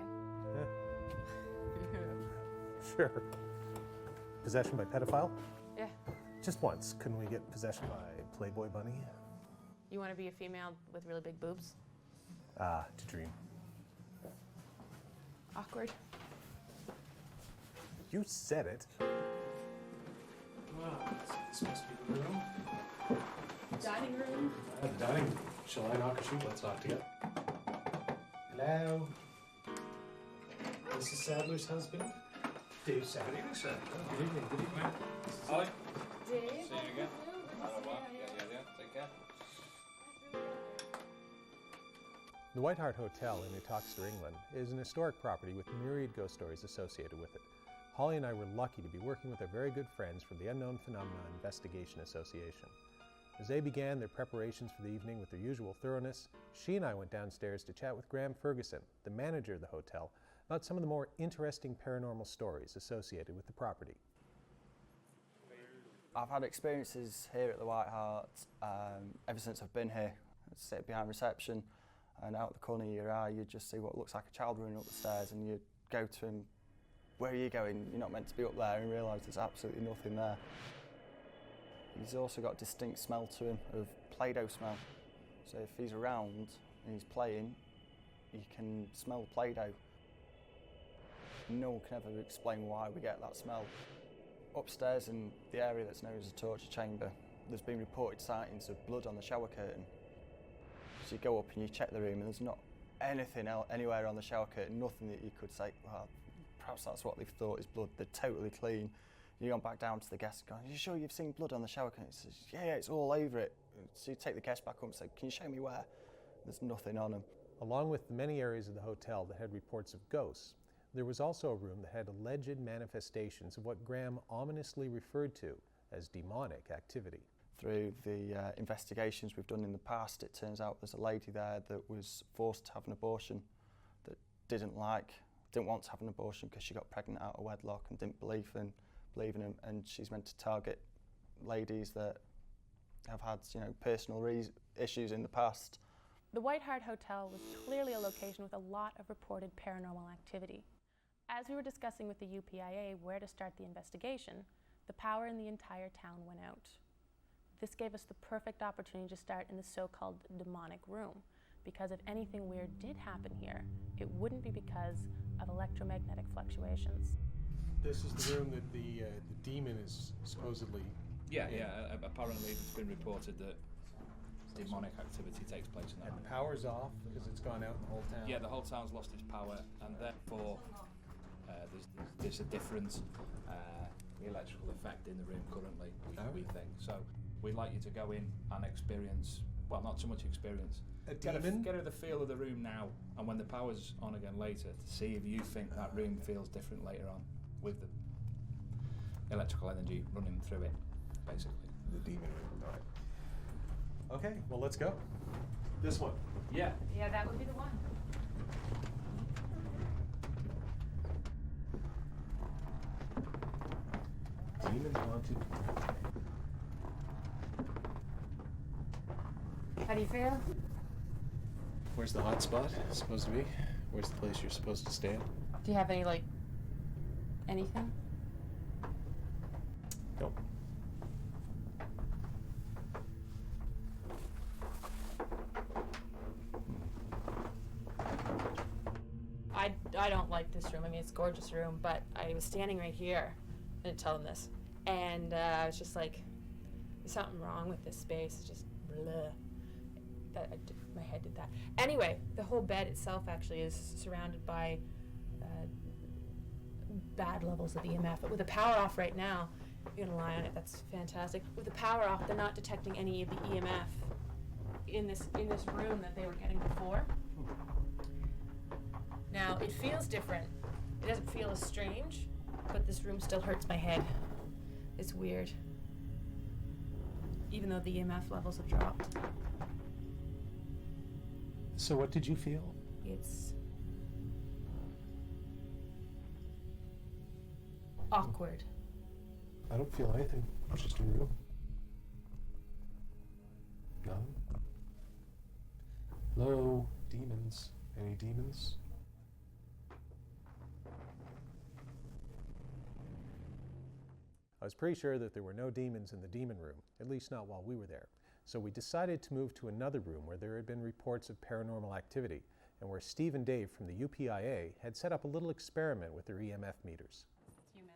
in? Sure. Possession by pedophile? Yeah. Just once. Couldn't we get possession by Playboy Bunny? You want to be a female with really big boobs? Ah, to dream. Awkward. You said it. Wow, this must be the room. Dining room? The dining room. Shall I knock or shoot? Let's knock together. Hello? Mrs. Sadler's husband? Dave Sadler. Good evening, sir. Good evening, good evening. Holly? Dave? See you again. Yeah. Take care. The White Hart Hotel in Uttoxeter, England, is an historic property with myriad ghost stories associated with it. Holly and I were lucky to be working with our very good friends from the Unknown Phenomena Investigation Association. As they began their preparations for the evening with their usual thoroughness, she and I went downstairs to chat with Graham Ferguson, the manager of the hotel, about some of the more interesting paranormal stories associated with the property. I've had experiences here at the White Hart ever since I've been here. I sit behind reception, and out the corner of your eye you just see what looks like a child running up the stairs, and you go to him. Where are you going? You're not meant to be up there, and realise there's absolutely nothing there. He's also got a distinct smell to him, of Play-Doh smell. So if he's around and he's playing, you can smell the Play-Doh. No one can ever explain why we get that smell. Upstairs in the area that's known as the torture chamber, there's been reported sightings of blood on the shower curtain. So you go up and you check the room, and there's not anything anywhere on the shower curtain, nothing that you could say, well, perhaps that's what they've thought is blood. They're totally clean. You go back down to the guest and go, are you sure you've seen blood on the shower curtain? He says, yeah, it's all over it. So you take the guest back up and say, can you show me where? There's nothing on them. Along with the many areas of the hotel that had reports of ghosts, there was also a room that had alleged manifestations of what Graham ominously referred to as demonic activity. Through the investigations we've done in the past, it turns out there's a lady there that was forced to have an abortion, that didn't want to have an abortion because she got pregnant out of wedlock and didn't believe in him, and she's meant to target ladies that have had, personal issues in the past. The White Hart Hotel was clearly a location with a lot of reported paranormal activity. As we were discussing with the UPIA where to start the investigation, the power in the entire town went out. This gave us the perfect opportunity to start in the so-called demonic room, because if anything weird did happen here, it wouldn't be because of electromagnetic fluctuations. This is the room that the demon is supposedly... Yeah. Apparently it's been reported that demonic activity takes place in that And room. the power's off because it's gone out in the whole town. Yeah, the whole town's lost its power, and therefore there's a different electrical effect in the room currently, we think. So we'd like you to go in and experience, well, not so much experience, get a feel of the room now, and when the power's on again later, to see if you think that room feels different later on with the electrical energy running through it, basically. The demon room. All right. Okay, well, let's go. This one. Yeah. Yeah, that would be the one. demons haunted. How do you feel? Where's the hot spot supposed to be? Where's the place you're supposed to stand? Do you have any, like, anything? Nope. I don't like this room. I mean, it's a gorgeous room, but I was standing right here. I didn't tell them this. And I was just like, there's something wrong with this space. It's just blah. My head did that. Anyway, the whole bed itself actually is surrounded by bad levels of EMF. But with the power off right now, you're gonna lie on it. That's fantastic. With the power off, they're not detecting any of the EMF in this room that they were getting before. Now, it feels different. It doesn't feel as strange, but this room still hurts my head. It's weird. Even though the EMF levels have dropped. So what did you feel? It's awkward. I don't feel anything. It's just a room. No. Hello, demons. Any demons? I was pretty sure that there were no demons in the demon room, at least not while we were there. So we decided to move to another room where there had been reports of paranormal activity and where Steve and Dave from the UPIA had set up a little experiment with their EMF meters. It's you, man.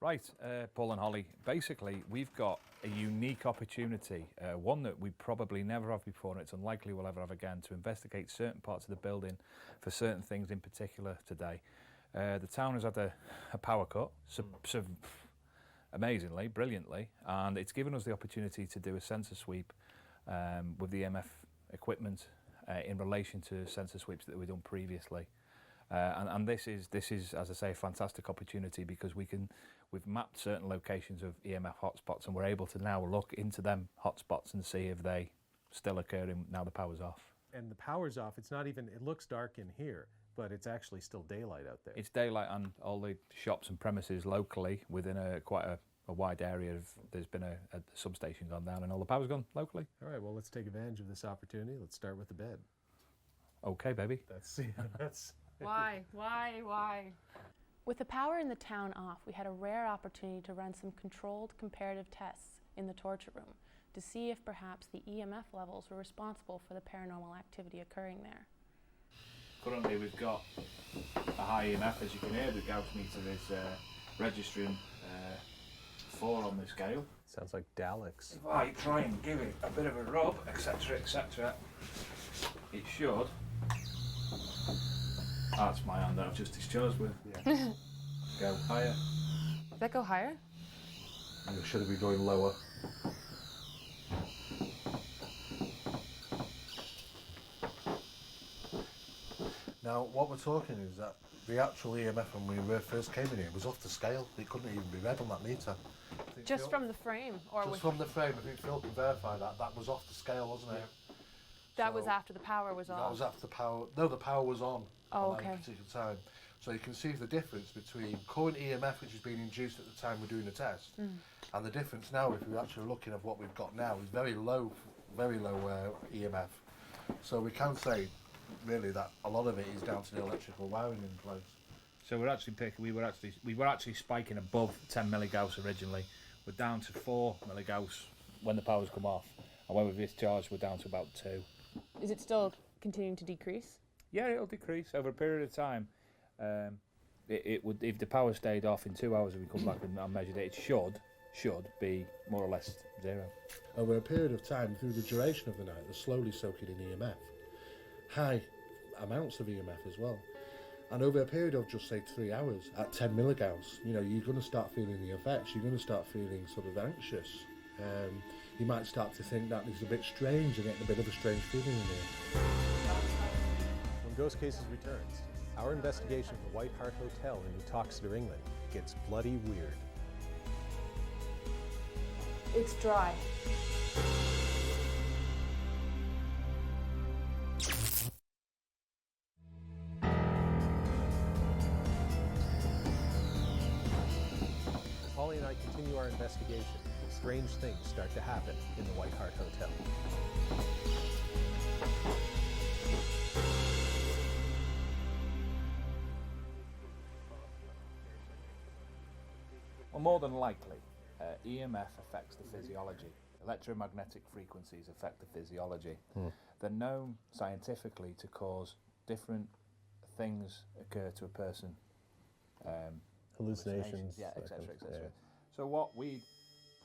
Right, Paul and Holly, basically we've got a unique opportunity, one that we probably never have before, and it's unlikely we'll ever have again, to investigate certain parts of the building for certain things in particular today. The town has had a power cut, amazingly, brilliantly, and it's given us the opportunity to do a sensor sweep with the EMF equipment in relation to sensor sweeps that we've done previously. And this is, as I say, a fantastic opportunity because we've mapped certain locations of EMF hotspots, and we're able to now look into them hotspots and see if they still occurring now the power's off. And the power's off. It's not even, it looks dark in here, but it's actually still daylight out there. It's daylight, and all the shops and premises locally within quite a wide area there's been a substation gone down and all the power's gone locally. All right, well, let's take advantage of this opportunity. Let's start with the bed. Okay, baby. That's Why? With the power in the town off, we had a rare opportunity to run some controlled comparative tests in the torture room to see if perhaps the EMF levels were responsible for the paranormal activity occurring there. Currently we've got a high EMF, as you can hear. The Gauss meter is registering 4 on the scale. Sounds like Daleks. If I try and give it a bit of a rub, etc., etc., it should. That's my hand that I've just discharged with. Yeah. Go higher. Does that go higher? And it should be going lower. Now, what we're talking is that the actual EMF when we first came in here was off the scale. It couldn't even be read on that meter. Just from the frame? Or just from the frame. I think Phil can verify that. That was off the scale, wasn't it? That was after the power was off? That was after the power. No, the power was on. Oh, at okay. that particular time. So you can see the difference between current EMF, which is being induced at the time we're doing the test, and the difference now, if we're actually looking at what we've got now, is very low EMF. So we can say, really, that a lot of it is down to the electrical wiring in place. So we were actually spiking above 10 milligauss originally. We're down to 4 milligauss when the power's come off, and when we've discharged, we're down to about 2. Is it still continuing to decrease? Yeah, it'll decrease over a period of time. It would, if the power stayed off in 2 hours and we come back and measured it, it should be more or less 0. Over a period of time, through the duration of the night, they're slowly soaking in EMF. High amounts of EMF as well. And over a period of just say 3 hours, at 10 milligauss, you know, you're going to start feeling the effects. You're going to start feeling sort of anxious. You might start to think that it's a bit strange and getting a bit of a strange feeling in here. When Ghost Cases returns, our investigation of the White Hart Hotel in New Toxeter, England gets bloody weird. It's dry. continue our investigation, strange things start to happen in the White Hart Hotel. Well, more than likely, EMF affects the physiology. Electromagnetic frequencies affect the physiology. They're known scientifically to cause different things occur to a person. Hallucinations, yeah, etc., etc. yeah. So what we'd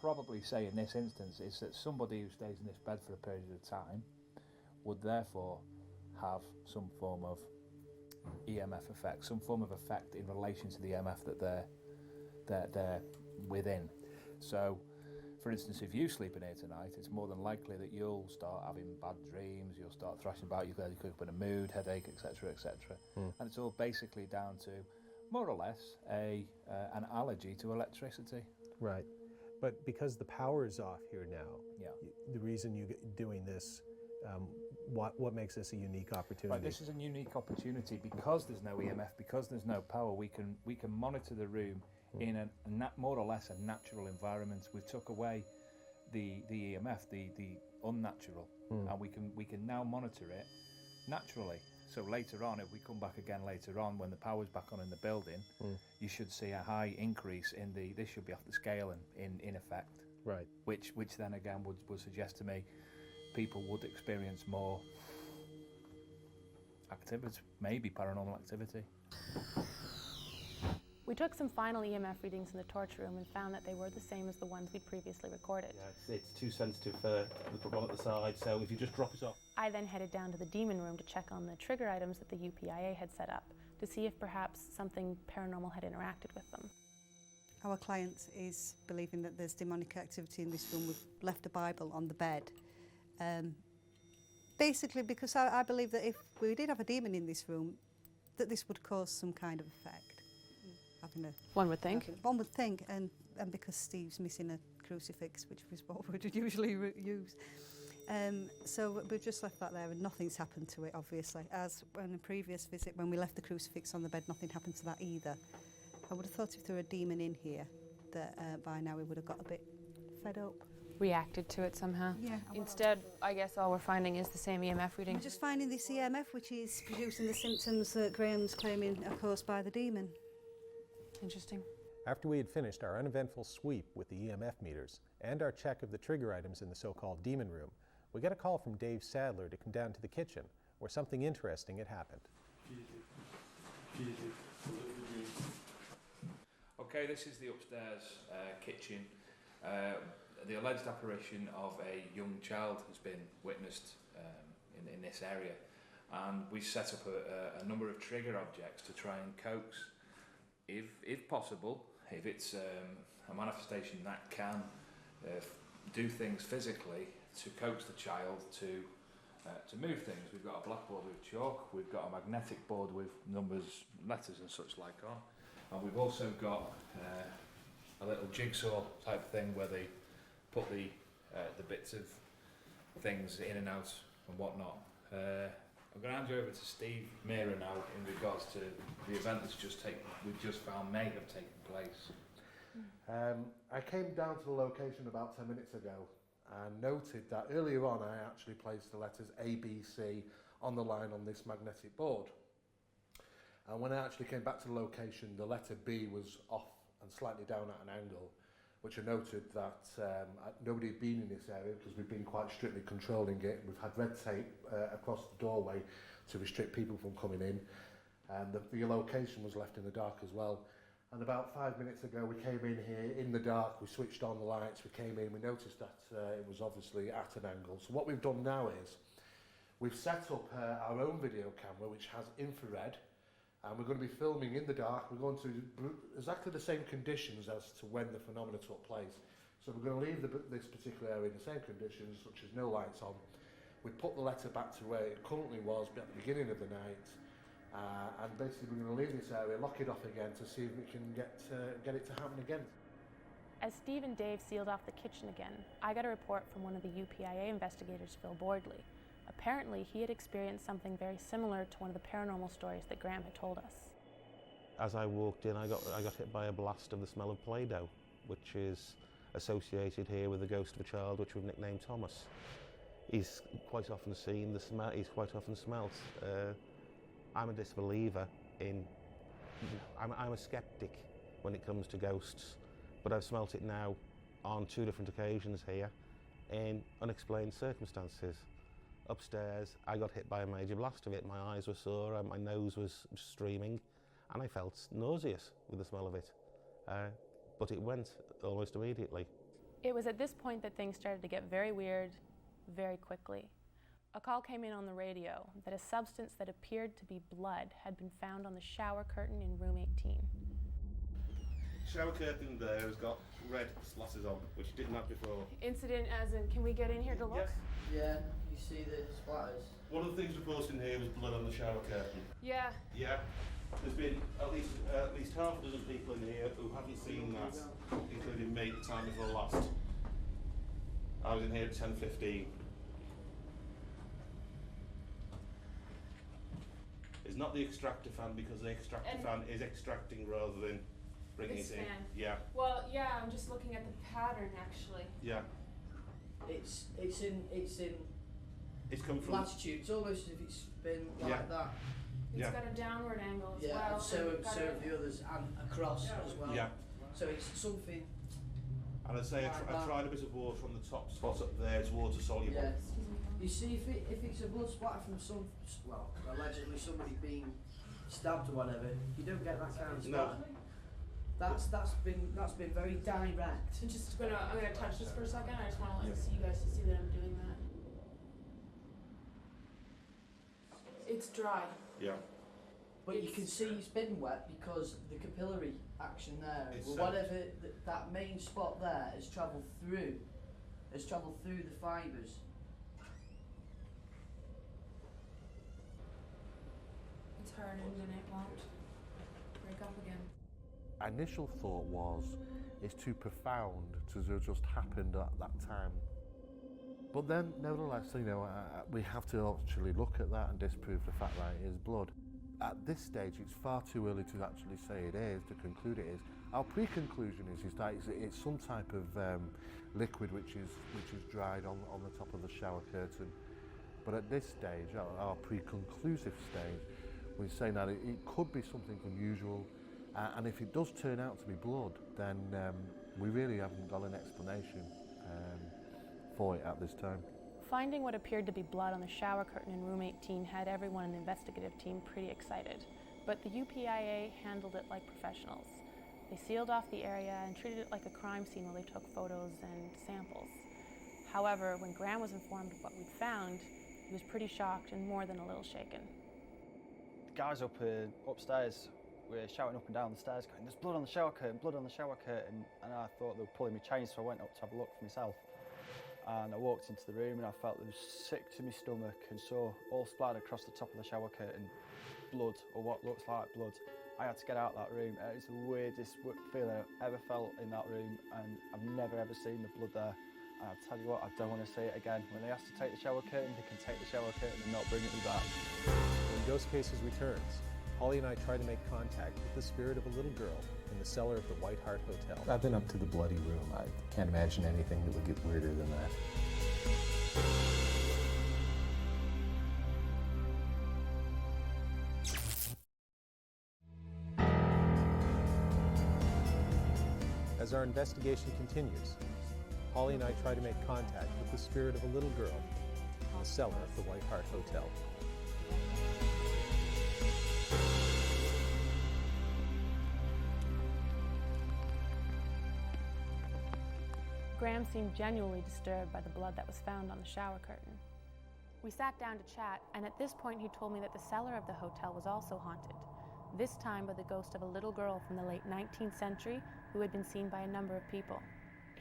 probably say in this instance is that somebody who stays in this bed for a period of time would therefore have some form of EMF effect, some form of effect in relation to the EMF that they're within. So, for instance, if you sleep in here tonight, it's more than likely that you'll start having bad dreams, you'll start thrashing about, you'll get up in a mood, headache, etc., etc. And it's all basically down to, more or less, an allergy to electricity. Right. But because the power is off here now, the reason you're doing this, what makes this a unique opportunity? Right, this is a unique opportunity because there's no EMF, because there's no power. We can monitor the room in a more or less a natural environment. We took away the EMF, the unnatural, and we can now monitor it naturally. So later on, if we come back again later on when the power's back on in the building, you should see a high increase in this should be off the scale and in effect. Right. Which then again would suggest to me people would experience more activity, maybe paranormal activity. We took some final EMF readings in the torch room and found that they were the same as the ones we'd previously recorded. Yeah, it's too sensitive for the put one at the side, so if you just drop it off. I then headed down to the demon room to check on the trigger items that the UPIA had set up to see if perhaps something paranormal had interacted with them. Our client is believing that there's demonic activity in this room. We've left a Bible on the bed. Basically because I believe that if we did have a demon in this room, that this would cause some kind of effect. One would think. One would think, and because Steve's missing a crucifix, which is what we'd usually use. So we've just left that there and nothing's happened to it, obviously. As on a previous visit, when we left the crucifix on the bed, nothing happened to that either. I would have thought if there were a demon in here, that by now we would have got a bit fed up. Reacted to it somehow. Yeah. Instead, I guess all we're finding is the same EMF reading. We're just finding this EMF, which is producing the symptoms that Graham's claiming are caused by the demon. Interesting. After we had finished our uneventful sweep with the EMF meters and our check of the trigger items in the so-called demon room, we got a call from Dave Sadler to come down to the kitchen, where something interesting had happened. Okay, this is the upstairs kitchen. The alleged apparition of a young child has been witnessed in this area, and we set up a number of trigger objects to try and coax, if possible, if it's a manifestation that can do things physically, to coax the child to move things. We've got a blackboard with chalk, we've got a magnetic board with numbers, letters and such like on, and we've also got a little jigsaw type thing where they put the bits of things in and out and whatnot. I'm going to hand you over to Steve Meara now in regards to the event that's we've just found may have taken place. I came down to the location about 10 minutes ago and noted that earlier on I actually placed the letters A, B, C on the line on this magnetic board. And when I actually came back to the location, the letter B was off and slightly down at an angle, which I noted that nobody had been in this area because we've been quite strictly controlling it. We've had red tape across the doorway to restrict people from coming in, and the location was left in the dark as well. And about 5 minutes ago we came in here in the dark, we switched on the lights, we came in, we noticed that it was obviously at an angle. So what we've done now is we've set up our own video camera which has infrared, and we're going to be filming in the dark. We're going to exactly the same conditions as to when the phenomena took place. So we're going to leave this particular area in the same conditions, such as no lights on. We put the letter back to where it currently was at the beginning of the night, and basically we're going to leave this area, lock it off again to see if we can get it to happen again. As Steve and Dave sealed off the kitchen again, I got a report from one of the UPIA investigators, Phil Bordley. Apparently, he had experienced something very similar to one of the paranormal stories that Graham had told us. As I walked in, I got hit by a blast of the smell of Play-Doh. which is associated here with the ghost of a child which we've nicknamed Thomas. He's quite often seen, he's quite often smelt. I'm a disbeliever in, I'm a skeptic when it comes to ghosts, but I've smelt it now on 2 different occasions here in unexplained circumstances. Upstairs, I got hit by a major blast of it. My eyes were sore, my nose was streaming, and I felt nauseous with the smell of it. But it went almost immediately. It was at this point that things started to get very weird very quickly. A call came in on the radio that a substance that appeared to be blood had been found on the shower curtain in room 18. Shower curtain there has got red slashes on, which it didn't have before. Incident as in, can we get in here to look? Yeah, you see the splatters. One of the things reported in here was blood on the shower curtain. Yeah. Yeah. There's been at least half a dozen people in here who haven't seen that, including me the time before last. I was in here at 10:15. It's not the extractor fan because the extractor fan is extracting rather than bringing it in. Yeah. Well, yeah, I'm just looking at the pattern actually. Yeah. It's come from latitude. It's almost as if it's been like that. It's got a downward angle as well. Yeah, so have the others, and across as well. Yeah. So it's something. And I'd say I tried a bit of water from the top spot up there. It's water soluble. Yeah. You see, if it's a blood splatter from allegedly somebody being stabbed or whatever, you don't get that kind of splatter. No. That's been very direct. I'm gonna touch this for a second. I just want to see you guys to see that I'm doing that. It's dry. Yeah. But you can see it's been wet because the capillary action there, whatever that main spot there has travelled through the fibres. It's hardened and it won't break up again. Initial thought was, it's too profound to have just happened at that time. But then, nevertheless, we have to actually look at that and disprove the fact that it is blood. At this stage, it's far too early to actually say it is, to conclude it is. Our pre-conclusion is that it's some type of liquid which is dried on the top of the shower curtain. But at this stage, our pre-conclusive stage, we're saying that it could be something unusual, and if it does turn out to be blood, then we really haven't got an explanation for it at this time. Finding what appeared to be blood on the shower curtain in room 18 had everyone in the investigative team pretty excited, but the UPIA handled it like professionals. They sealed off the area and treated it like a crime scene while they took photos and samples. However, when Graham was informed of what we'd found, he was pretty shocked and more than a little shaken. The guys upstairs were shouting up and down the stairs going, "There's blood on the shower curtain, blood on the shower curtain," and I thought they were pulling me chains, so I went up to have a look for myself. And I walked into the room and I felt it was sick to my stomach and saw all splattered across the top of the shower curtain blood, or what looks like blood. I had to get out of that room. It's the weirdest feeling I've ever felt in that room, and I've never ever seen the blood there. And I'll tell you what, I don't want to see it again. When they ask to take the shower curtain, they can take the shower curtain and not bring it back. When Ghost Cases returns, Holly and I try to make contact with the spirit of a little girl in the cellar of the White Hart Hotel. I've been up to the bloody room. I can't imagine anything that would get weirder than that. As our investigation continues, Holly and I try to make contact with the spirit of a little girl in the cellar of the White Hart Hotel. Graham seemed genuinely disturbed by the blood that was found on the shower curtain. We sat down to chat, and at this point he told me that the cellar of the hotel was also haunted, this time by the ghost of a little girl from the late 19th century who had been seen by a number of people.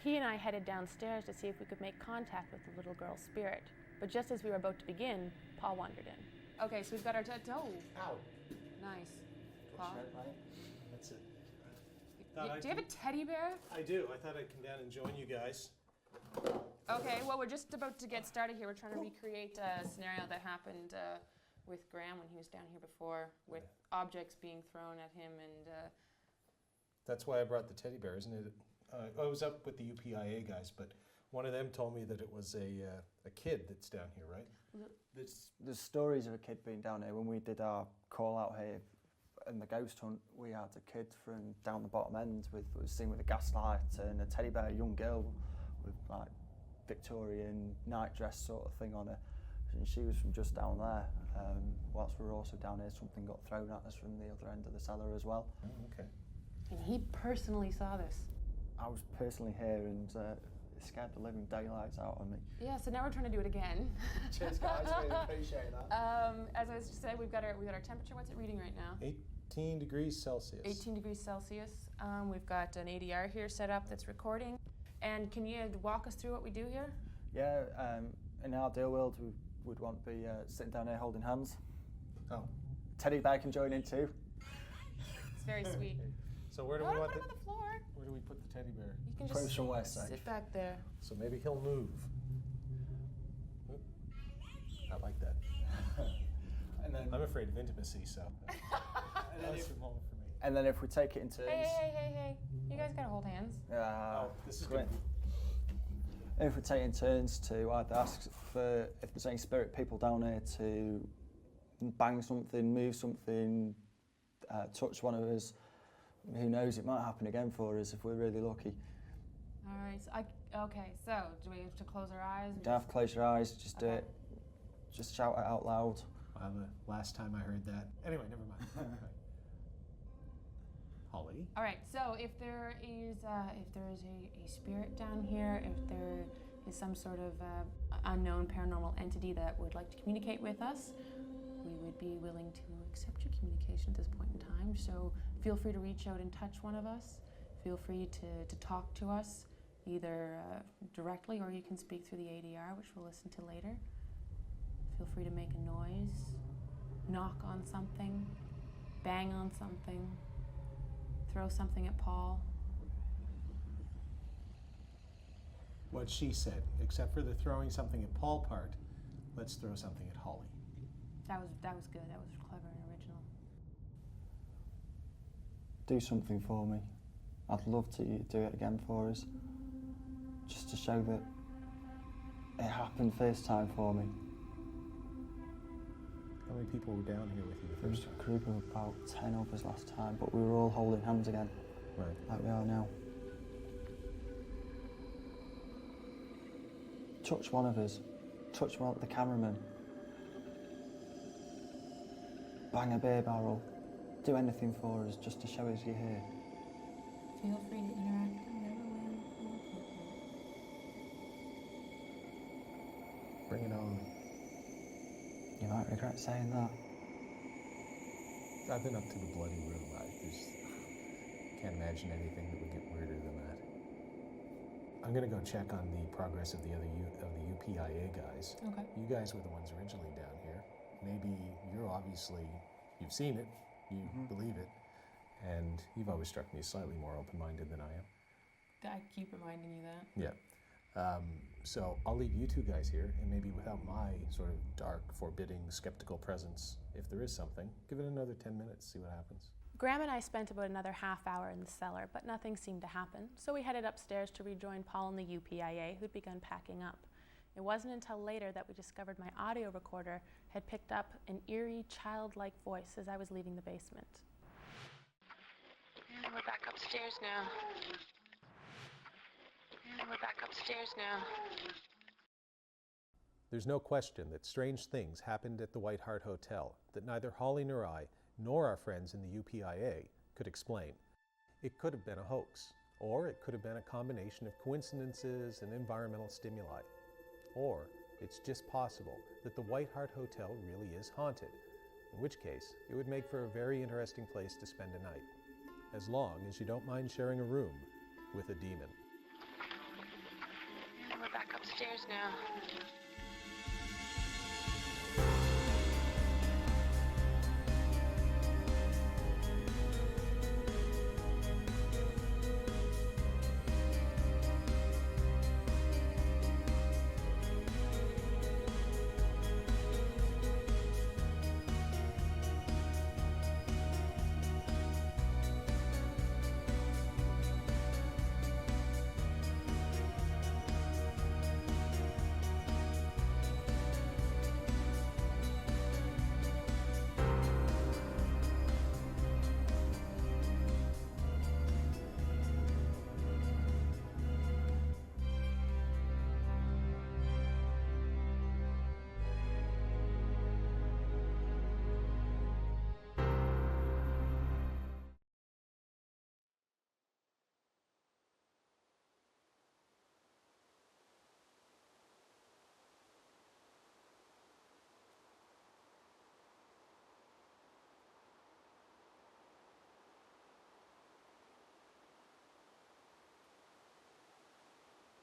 He and I headed downstairs to see if we could make contact with the little girl's spirit, but just as we were about to begin, Paul wandered in. Okay, so we've got our oh. Ow. Nice. Paul? That's it. Do you have a teddy bear? I do. I thought I'd come down and join you guys. Okay, well, we're just about to get started here. We're trying to recreate a scenario that happened with Graham when he was down here before, with objects being thrown at him and... That's why I brought the teddy bear, isn't it? I was up with the UPIA guys, but one of them told me that it was a kid that's down here, right? There's stories of a kid being down here. When we did our call out here in the ghost hunt, we had a kid from down the bottom end was seen with a gaslight and a teddy bear, a young girl with like Victorian night dress sort of thing on her. And she was from just down there. Whilst we were also down here, something got thrown at us from the other end of the cellar as well. Oh, okay. And he personally saw this? I was personally here, and it scared the living daylights out of me. Yeah, so now we're trying to do it again. Cheers, guys. Really appreciate that. As I was just saying, we've got our temperature. What's it reading right now? 18 degrees Celsius. 18 degrees Celsius. We've got an ADR here set up that's recording. And can you walk us through what we do here? Yeah, in our ideal world, we would want to be sitting down here holding hands. Oh. Teddy bear can join in too. It's very sweet. So where do No, we want put him on the floor. Where do we put the teddy bear? You can Put him just somewhere safe. sit back there. So maybe he'll move. Oop. I like that. And then I'm afraid of intimacy, so that's small for me. And then if we take it in turns. Hey. You guys gotta hold hands. This is great. good. If we take it in turns to either ask for if there's any spirit people down here to bang something, move something, touch one of us. Who knows, it might happen again for us if we're really lucky. All right, so do we have to close our eyes? You don't have to close your eyes, just do it. Just shout it out loud. Wow, the last time I heard that. Anyway, never mind. Holly? All right, so if there is a spirit down here, if there is some sort of unknown paranormal entity that would like to communicate with us, we would be willing to accept your communication at this point in time. So feel free to reach out and touch one of us. Feel free to talk to us, either directly or you can speak through the ADR, which we'll listen to later. Feel free to make a noise, knock on something, bang on something, throw something at Paul. What she said, except for the throwing something at Paul part, let's throw something at Holly. That was good. That was clever and original. Do something for me. I'd love to do it again for us. Just to show that it happened first time for me. How many people were down here with you the There was first a group of about 10 of us last time, but we were all holding hands again. Right. Like we are now. Touch one of us. Touch the cameraman. Bang a beer barrel. Do anything for us just to show us you're here. Feel free to interact in whatever way you want. Bring it on. You might regret saying that. I've been up to the bloody room. I can't imagine anything that would get weirder than that. I'm gonna go check on the progress of the UPIA guys. Okay. You guys were the ones originally down here. Maybe you've seen it, you believe it, and you've always struck me as slightly more open-minded than I am. I keep reminding you that. Yeah. So I'll leave you two guys here, and maybe without my sort of dark, forbidding, skeptical presence, if there is something, give it another 10 minutes, see what happens. Graham and I spent about another half hour in the cellar, but nothing seemed to happen, so we headed upstairs to rejoin Paul and the UPIA, who'd begun packing up. It wasn't until later that we discovered my audio recorder had picked up an eerie, childlike voice as I was leaving the basement. And we're back upstairs now. There's no question that strange things happened at the White Hart Hotel that neither Holly nor I, nor our friends in the UPIA, could explain. It could have been a hoax, or it could have been a combination of coincidences and environmental stimuli. Or it's just possible that the White Hart Hotel really is haunted, in which case it would make for a very interesting place to spend a night, as long as you don't mind sharing a room with a demon. And we're back upstairs now.